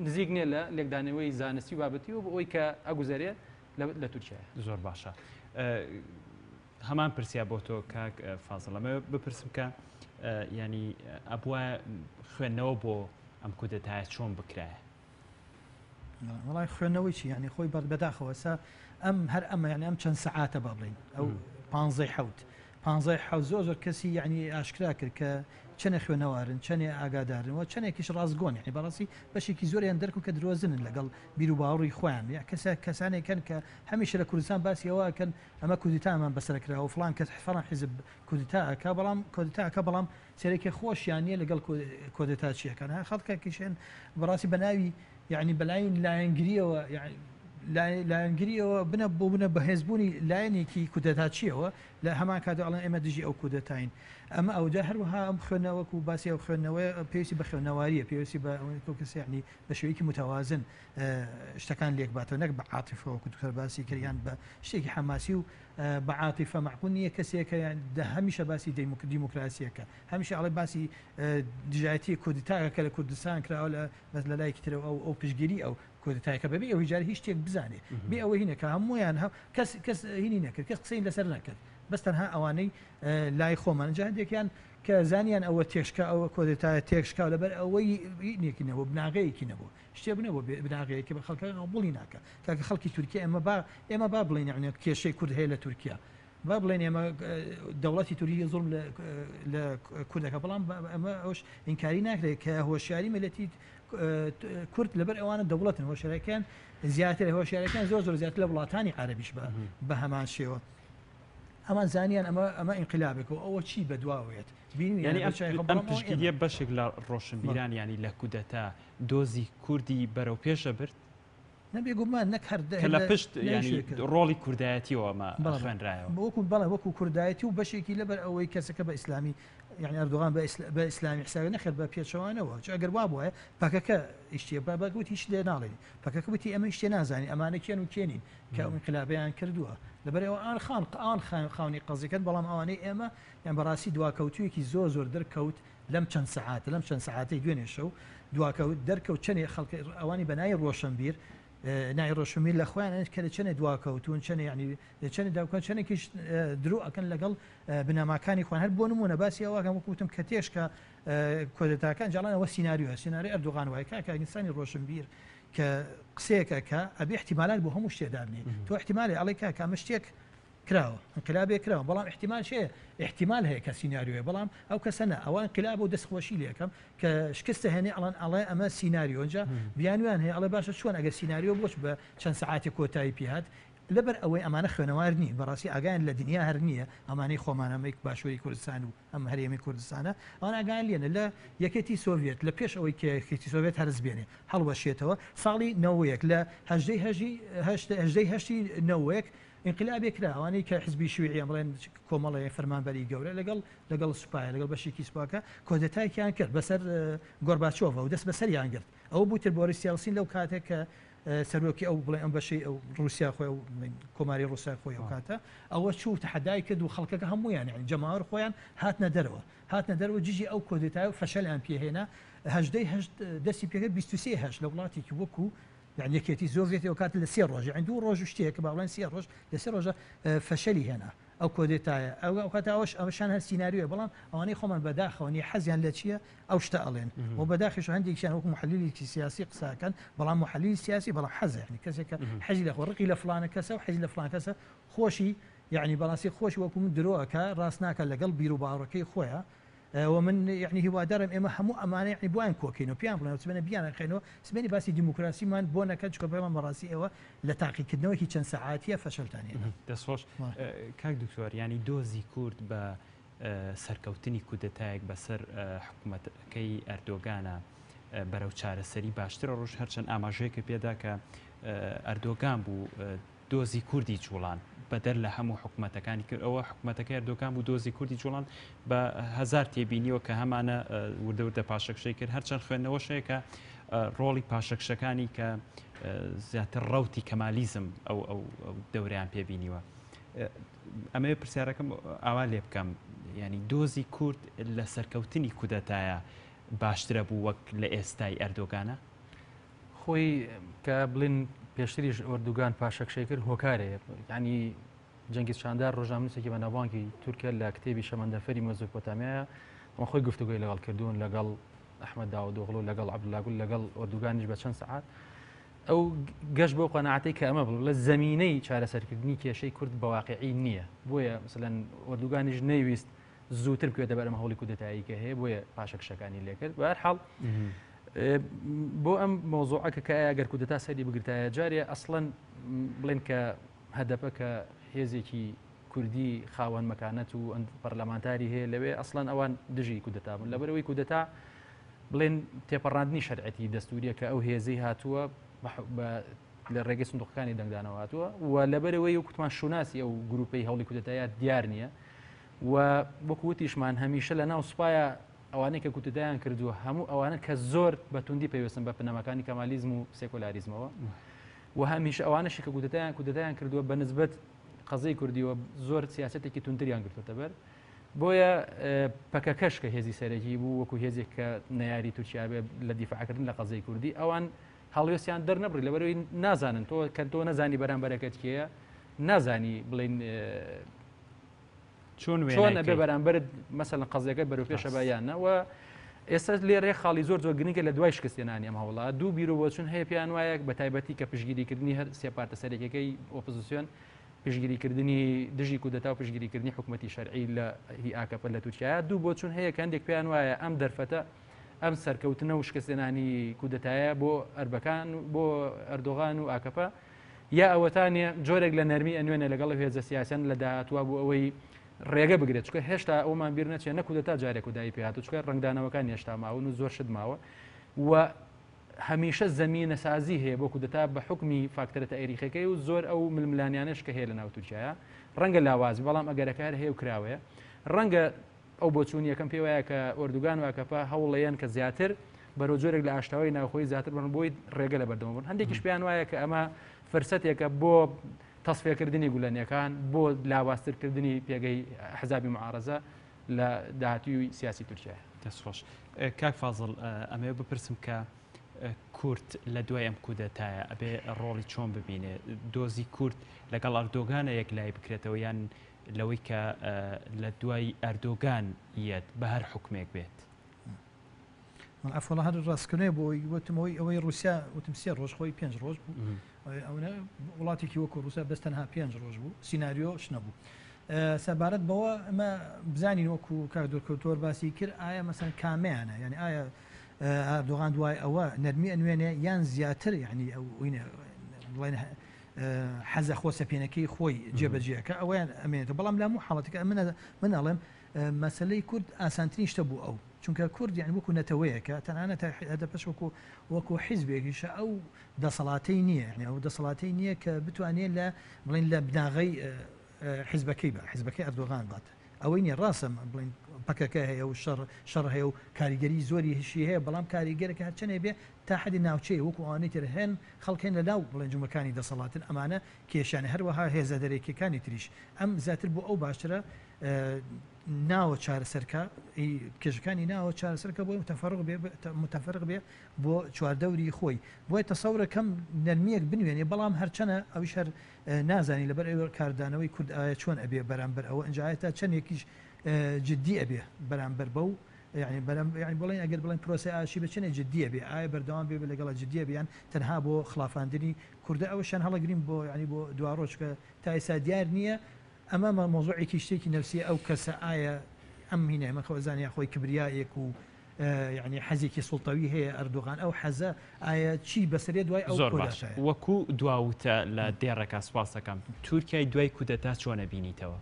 نزیک نییە لە لێکدانەوەی زانستی بابەتی و بۆ ئەوی کە ئەگوزارێت لە تورکیا زۆر باشە هەمان پرسییا بۆ تۆ کاک فازڵەمە بپرسم کە ینی ئەبووە خوێندنەوە بۆ ئەم کودەتایە چۆن بکرایە وڵای خوێندنەوەی چی ینی خۆی بەداخەوەسا ئەم هەر ئەمە یعنی ئەم چەند سەعاتە با بڵین ئەو 15 زۆر کەسی یعنی ئاشکرا کرد کە چەنە خوێنەوارن چەنێ ئاگادارن و چەندێکیش ڕازگۆن یعنی بەڕاستی بەشێکی زۆریان دەرک و کە درۆزنن لەگەڵ بیر و باوەڕی خۆیان یا کەسانێکن کە هەمیشە لە کوردستان باسیەوەکەن ئەمە کودتامان بەسەرکرا و فلان کەس فڵان حیزب کودتاکە بەڵام کودتاکە بەڵام سێرەکی خۆشیانە لەگەڵ کودتا چیەکان ها خەڵکێکیشێن بەڕاستی بە ناوی یعنی بەلایین لایەنگریەوە یعنی لایەنگریەوە بنە بەهێزبوونی لایەنێکی کودەتا چیەوە لە هەمان کاتە ئەڵێن ئێمە دژی ئەو کودەتاین ئەمە ئەوجا هەروەها ئەم خوێندنەوەک و باسی ئەو خوێندنەوەی پێویستی بە خوێندنەواریە پێویستی بە کەس یعنی بە شێوەیەکی متەوازن شتەکان لێک باتەوە نەک بە عاتیفەوە دکتۆر باسی کردیان بە شتێکی حماسی و بە عاتیفە معقول نییە کەسێکە هەمیشە باسی دیموکراسیەکە هەمیشە ئەڵێ باسی دژایەتی کودتاکە کە لە کوردستان کراوە لە لایەکی ترەوە ئەو پشگیری ئەو کودتایەکە بەبێ ئەوەی جار هیچ شتێک بزانێ بێ ئەوە هینە کە هەمویان کەس هینی نەکرد کەس قسەی لەسەر نەکرد بەس تەنها ئەوانەی لای خۆمان جاهندێکیان کە زانیان ئەوە تێشکە ئەوە کۆدەتایە تێکشکا لەبەر ئەوەی نێکینەوە بناغەیەکی نەبوو شتێ بنەوە بناغەیەکی بە خەڵکە بڵی ناکە کاکە خەڵکی تورکیا ئێمە با بڵین یعنی کێشەی کورد هەیە لە تورکیا با بڵێن ئێمە دەوڵەتی تووری زۆڵم لە کوردەکە بەڵام ئەمە ئەوش ئینکاری ناکرێت کە هۆشیاری ملەتی کورد لەبەر ئەوانە دەوڵەتن هۆشیارەکان زیاتر هۆشیارەکان زۆر زیاتر لە وڵاتانی عەرەبیش بە هەمان شێوە ئەمان زانیان ئەمە ئینقلابێکەوە ئەوە چی بەدواوێت ینی ئەم پشتگیریە بەشێک لە ڕۆشنبیران ینی لە کودەتا دۆزی کوردی بەرەو پێشە برد نبي گومان نەک هەر لە پشت ینی ڕۆڵی کوردایەتیەوە خوێنرایەوە وەکو کوردایەتی و بەشێکی لەبەر ئەوەی کەسەکە بە ئیسلامی یعنی ئەردوغان بە ئیسلامی حسابی نەخێت بە پێچەوانەوە ئەگەر وا بووە پاکەکە ئیشتێ بەگوت هیچ لێ ناڵێنی پاکەکە وتی ئەمە شتێ نازانی ئەمانە کێن و کێنین کە انقلابیان کردووە لەبەرەوە ئان خاونی قەزیکەن بەڵام ئەوانەی ئێمە یان بەڕاستی دواکەوتویەکی زۆر دەرکەوت لەم چەند سەعاتەی دوێنێ شەو دواکەوت دەرکەوت چەندێ خەڵک ئەوانی بەنای ڕۆشنبیر نای ڕۆشنبیر لە خۆیان کە چەندێ دواکەوتون چەندێ ینی چەند داوکەن چەندێکیش درۆ ئەکەن لەگەڵ بنەماکانی خوان هەر بۆ نمونە باسی ئەوەکەم وەکوتم کە تێشکە کۆدەتاکان جاڵانەوە سیناری ئەردوغان وایە کاکە ئینسانی ڕۆشنبیر کە قسەیەکە ئەبێ احتیمالات بۆ هەموو شتێدارنی تۆ احتیمالی ئەڵێ کاکە ئەمە شتێک کراوە انقلابێ کراوە بەڵام احتیمال شەیە احتیمال هەیە کە سیناریۆیە بەڵام ئەو کەسە نە ئەوە انقلاب و دەستخۆشی لێکەم کە شکستە هێنێ ئەڵێ ئەمە سیناریۆنجا بیانوان هەیە ئەڵێ باشە چۆن ئەگەر سیناریۆ بۆچ بە چەند سەعاتی کۆتایی پێهات لەبەر ئەوەی ئەمانە خوێنەوار نین بەڕاستی ئاگایان لە دنیا هەر نییە ئەمانەی خۆمانەمەیک باشووری کوردستان و ئەم هەرێمی کوردستانە ئەوان ئاگایان لێنە لە یەکێتی سۆڤێت لە پێش ئەوەی کێتی سۆڤێت هەرز بێنێ هەڵوەشێتەوە ساڵی 90 لە هەژدەی نەوەیەک انقلابێک کرا ئەوانەی کە حزبی شیوعی بڵێن کۆمەڵی فەرمانبەری گەورە لەگەڵ سوپایە لەگەڵ بەشێکی سوپاکە کۆدەتایکیان کرد بەسەر گۆرباچۆڤ و دەست بەسەریان گرت ئەوە بووتر بۆریس یەلسین لەو کاتێک کە سەرۆکی ئەو بڵێ ئەم بەشەی ئەو رووسیا خۆی و کۆماری ڕووسیا خۆی ئەو کاتە ئەوە چوو تەحەدای کرد و خەڵکەکە هەمویان یعنی جەماوەر خۆیان هاتنە دەرەوە جیجی ئەو کۆدەتای و فەشەلیان پێهێنا هەژدەی دەستی پێکرد 23 لە وڵاتێکی وەکو يعني يكيتي زوفيتي وكانت لسير روج عنده روج وشتيك بعضين سير روج لسير روج فشلي هنا او كوديتايا او كاتاوش اوشان هالسيناريو بلان اواني خمن بداخل وني حزيان لاتشيا او اشتغلين وبداخل شو عندي كان هو محلل سياسي قسا كان بلان محلل سياسي بلان حز يعني كذا حجي له رقي لفلان كذا وحجي لفلان كذا خوشي يعني بلاسي خوش وكم دروك راسناك لقلب بيرو باركي خويا ومن يعني هو دارم إما همو أمانة يعني بوان كوكينو بيان بلان سبنا بيان خينو سبني بس ديمقراطي من بونا كاتش كبيرة مراسي أو لتحقيق كدنوه هي كان ساعاتية فشل تاني. دستوش كاك دكتور يعني دوزي كورد ب سركوتني كودتاك بسر حكومة كي أردوغانا برو چارە سەری باشترە ڕۆژ هەرچەند ئاماژەیەکە پێدا کە ئەردۆگان بوو دۆزی کوردی جوڵان بەدەر لە هەموو حکوومەتەکانی کرد ئەوە حکوومەتەکەی ئەردۆگان بوو دۆزی کوردی جوڵان بە هەزار تێبینیەوە کە هەمانە وردەوردە پاشەکشەی کرد هەرچەند خوێندنەوەشەیە کە ڕۆڵی پاشەکشەکانی کە زیاتر ڕەوتی کەمالیزم ئەو دەورەیان پێبینیوە ئەمە پرسیارەکەم ئاوا لێ بکەم ینی دۆزی کورد لە سەرکەوتنی کودەتایە باشترە بوو وەک لە ئێستای ئەردۆگانە خۆی کە بڵین پێشتریش ئەردوگان پاشەکشەی کرد هۆکارەیە ینی جەنگیز شاندار ڕۆژنامەنووسێکی بە ناوبانکی تورکیا لە کتێبی شەمەندەفەری مۆزۆپۆتامیا ئەمە خۆی گفتوگۆی لەگەڵ کردوون لەگەڵ ئەحمەد داودۆغڵو لەگەڵ عەبدوڵاگول لەگەڵ ئەردوگانیش بە چەند سەعات ئەو گەشت بۆ قەناعەتەی کە ئەمە لە زەمینەی چارەسەرکردنی کێشەی کورد بە واقعی نییە بۆیە مثلەن ئەردوگانیش نەیویست زووتر بکوێتە بەرەم هەوڵی کودەتایی کە هەیە بۆیە پاشەکشەکانی لێ کرد بە هەر حاڵ بۆ ئەم مۆزوعەکە کە ئەگەر کودەتا سەری بگرتایە جارێ ئەسڵەن بڵێن کە هەدەفە کە هێزێکی کوردی خاوەن مەکانەت و پەرلەمانتاری هەیە لەوێ ئەسڵەن ئەوان دژی کودەتا بوون لەبەرەوەی کودەتا بڵێن تێپەڕاندنی شەرعەتی دەستوریە کە ئەو هێزەی هاتووە لە ڕێگەی سندوقەکانی دەنگدانەوە هاتووە و لەبەرەوەی و کوتمان شوناسی ئەو گروپەی هەوڵی کودەتایە دیار نییە و وەکوتیشمان هەمیشە لە ناو سوپایە ئەوانەی کە کوتدایان کردووە هەموو ئەوانە کە زۆر بەتوندی پێویستن بە پنەمەکانی کەمالیزم و سێکۆلاریزمەوە و هەمیشە ئەوانەشی کە کوتدایان کردووە بە نسبەت قەزەی کوردیەوە زۆر سیاسەتێکی توندریان گرتوتە بەر بۆیە پەکەکەش کە هێزی سەرەکی بوو وەکو هێزێک کە نەیاری تورکیا بێ لە دیفاعکردن لە قەزەی کوردی ئەوان هەڵوێستیان دەرنەبڕی لەبەرەوەی نازانن تۆ کە تۆ نەزانی بەرامبەرەکەت کێیە نازانی بڵین چۆن بێ بەرامبەر مەسەڵەن قەزەکە بەرەو پێشە بایانەوە ئێستا لێرێ خاڵی زۆر گرنگە لە دوای شکستێنانی ئەم هەوڵە دوو بیرۆ بۆچون هەیە پێیان وایە بە تایبەتی کە پشگیریکردنی هەر سێ پارتە سەرەکیەکەی ئۆپۆزیسیۆن پشگیریکردنی دژی کودەتا و پشگیریکردنی حکوومەتی شەرعی لە هی ئاکەپە لە تورکیا دوو بۆچون هەیە کە هەندێک پێیان وایە ئەم دەرفەتە ئەم سەرکەوتنە و شکستێنانی کودەتایە بۆ ئەربەکان بۆ ئەردۆغان و ئاکەپە یا ئەوەتانێ جۆرێک لە نەرمی ئەنوێنە لەگەڵ هێزە سیاسەن لە داهاتوە بۆ ئەوەی ڕێگە بگرێت چکە هێشتا ئەومان بیر نەچێت نەکودەتا جارێک و دایی پێهات و چکە ڕنگدانەوەکان هێشتا ماون و زۆر شت ماوە و هەمیشە زمینە سازی هەیە بۆ کودەتا بە حکمی فاکتەرە تاریخەکەی و زۆر ئەو ململانیانش کە هەیە لە ناو تورکیایە ڕەنگە لاوازی بەڵام ئەگەرەکار هەیە و کراوەیە ڕەنگە ئەو بۆچوون یەکەم پێ وایە کە ئۆردوگان واکەپە هەوڵەیەن کە زیاتر بەرەو جۆرێک لە ئاشتاوی ناوخۆی زیاتر بن بۆی ڕێگە لە بەردەوە بن هەندێکیش پێیان وایە کە ئەمە فرسەتێکە بۆ تەسفێکردنی گولەنیەکان بۆ لاواازترکردنی پێگەی حزابی معارەزە لە داهاتوی سیاسی تورکیا دەستخۆش کاک فازڵ ئەمێ بپرسم کە کورد لە دوای ئەم کودەتایە ئەبێ ڕۆڵی چۆن ببینێ دۆزی کورد لەگەڵ ئەردۆگانە یەک لای بکرێتەوە یان لەوەی کە لە دوای ئەردۆگان یەت بە هەر حکومێک بێت ئەفڵە هەر ڕاستکردنێ بۆی وتمەوەی ئەوەی رووسیا وتم 3 ڕۆژ خۆی 5 ڕۆژ بوو ئەوە وڵاتێکی وەکو رووسیا بەستەنها 5 ڕۆژ بوو سینناریۆش نەبوو سەبارەت بەوە ئەمە بزانین وەکو کار دۆکەوتۆر باسی کرد ئایا مەسەن کامیانە یعنی ئایا ئەردۆغان دوای ئەوە نەرمی ئەنوێنێ یان زیاتر یعنی ئەو بڵێن حەزە خۆسەپێنەکەی خۆی جێبەجێەکە ئەویان ئەمێنێتە بەڵام لە هەموو حاڵەتەکە من ئەڵێم مەسلەی کورد ئاسانترین شتە بوو ئەو چونکە کورد یعنی وەکو نەتەوەیەکە تەنانەت هەدە پێش وەکو حیزبێکیشە ئەو دەسەڵاتەی نییە یعنی ئەو دەسەڵاتەی نییە کە بتوانێت لە بڵێن لە بناغەی حیزبەکەی بە حیزبەکەی ئەردۆغان بات ئەوەی نیە ڕاستم بڵین پەکەکە هەیە و شەڕ هەیە و کاریگەری زۆری هشی هەیە بەڵام کاریگەرەکە هەرچەنێ بێ تا حدی ناوچەیە وەکو ئەوانەی تر هێن خەڵکێن لە ناو بڵێن جومەکانی دەسەڵاتن ئەمانە کێشانە هەروەها هێزە دەرێکیەکانی تریش ئەم زیاتر بۆ ئەو باشترە ناوە چارەسەرکە کێشەکانی ناوە چارەسەرکە بۆی متەفەرق بێ بۆ چواردەوری خۆی بۆیە تەسەورە کەم نەرمیەک بنوێنێ بەڵام هەرچەنە ئەویش هەر نازانی لەبەر ئێوە کاردانەوەی کورد ئایا چۆن ئەبێ بەرامبەر ئەوە ئەنجایەتە چەندێکیش جددی ئەبێ بەرامبەر بەو يعني بڵێن ئەگەر بڵێن پرۆسی ئاشی بچنە جددیە بێ ئایا بەردەوام بێ لەگەڵە جددیە بیان تەنها بۆ خلافاندنی کوردە ئەوەشان هەڵەگرین بۆ ینی بۆ دوا ڕۆژکە تا ئێستا دیار نییە ئەمە مۆزوعێکی شتێکی نەفسی ئەو کەسە ئایا ئەم هینە ئەمە خۆزانانی خۆی کبریایەک و يعني حەزێکی سوڵتەوی هەیە ئەردۆغان ئەو حەزە ئایا چی بەسەرێ دوای ئەو زۆر باش وەکو دواوتە لە دێڕێکا سپاس دەکەم تورکیای دوای کودەتا چۆنە بینیتەوە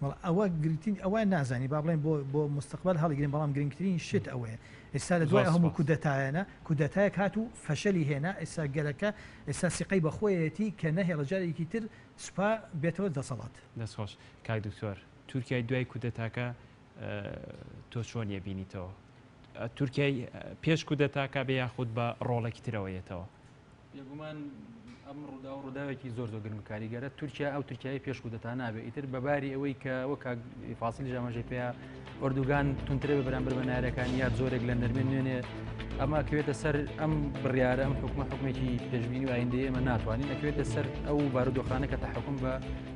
ئەوە گرنگترین ئەوە نازانی با بڵێن بۆ مستقبل هەڵگرین بەڵام گرنگترین شت ئەوەیە ئێستا لە دوای هەموو کودەتایەنە کودەتایەک هات و فەشەلی هێنا ئێستا گەلەکە ئێستا سیقەی بەخۆیەتی کە نەهێڵە جارێکی تر سوپا بێتەوە دەسەڵات دەستخۆش کاک دکتۆر تورکیای دوای کودەتاکە تۆ چۆنیە بینیتەوە تورکیای پێش کودەتاکە بە یاخود بە ڕۆڵێکی ترەوەیەتەوە یەگومان ئەم ڕوودا و ڕووداوێکی زۆر گرنگ کاریگەرە تورکیا ئەو تورکیای پێش کودەتا نابێت ئیتر بەباری ئەوەی کە وەک فاسیلی ژامەژەی پێیا ئۆردوگان تونترێ بە بەرامبەر بە نارەکان یا زۆرێک لە نەرمێن نوێنێ ئەمە کەوێتە سەر ئەم بڕیارە ئەم حکومێکی پێشبینی و ئایندەیە ئێمە ناتوانین ئەکوێتە سەر ئەو بارودۆخانە کە تەحکوم بە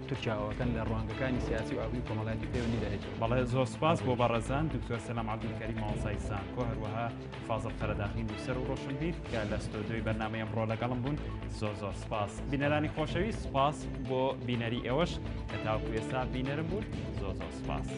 تورکیاوەکەن لە ڕوانگەکانی سیاسی و ئاوی کۆمەڵایەتی پەیوەندی دەهێت بەڵێ زۆر سپاس بۆ بەڕێزان دکتۆر سەلام عەبدولکەریم ماڵسای سانکۆ هەروەها فازڵ فەرەداخین و سەر و ڕۆشنبیر کە لە ستۆدیۆی بەرنامەی ئەمڕۆ لەگەڵم بوون زۆر سپاس بینەرانی خۆشەویست سپاس بۆ بینەری ئێوەش کە تاوەکو ئێستا بینەرم بوون زۆر سپاس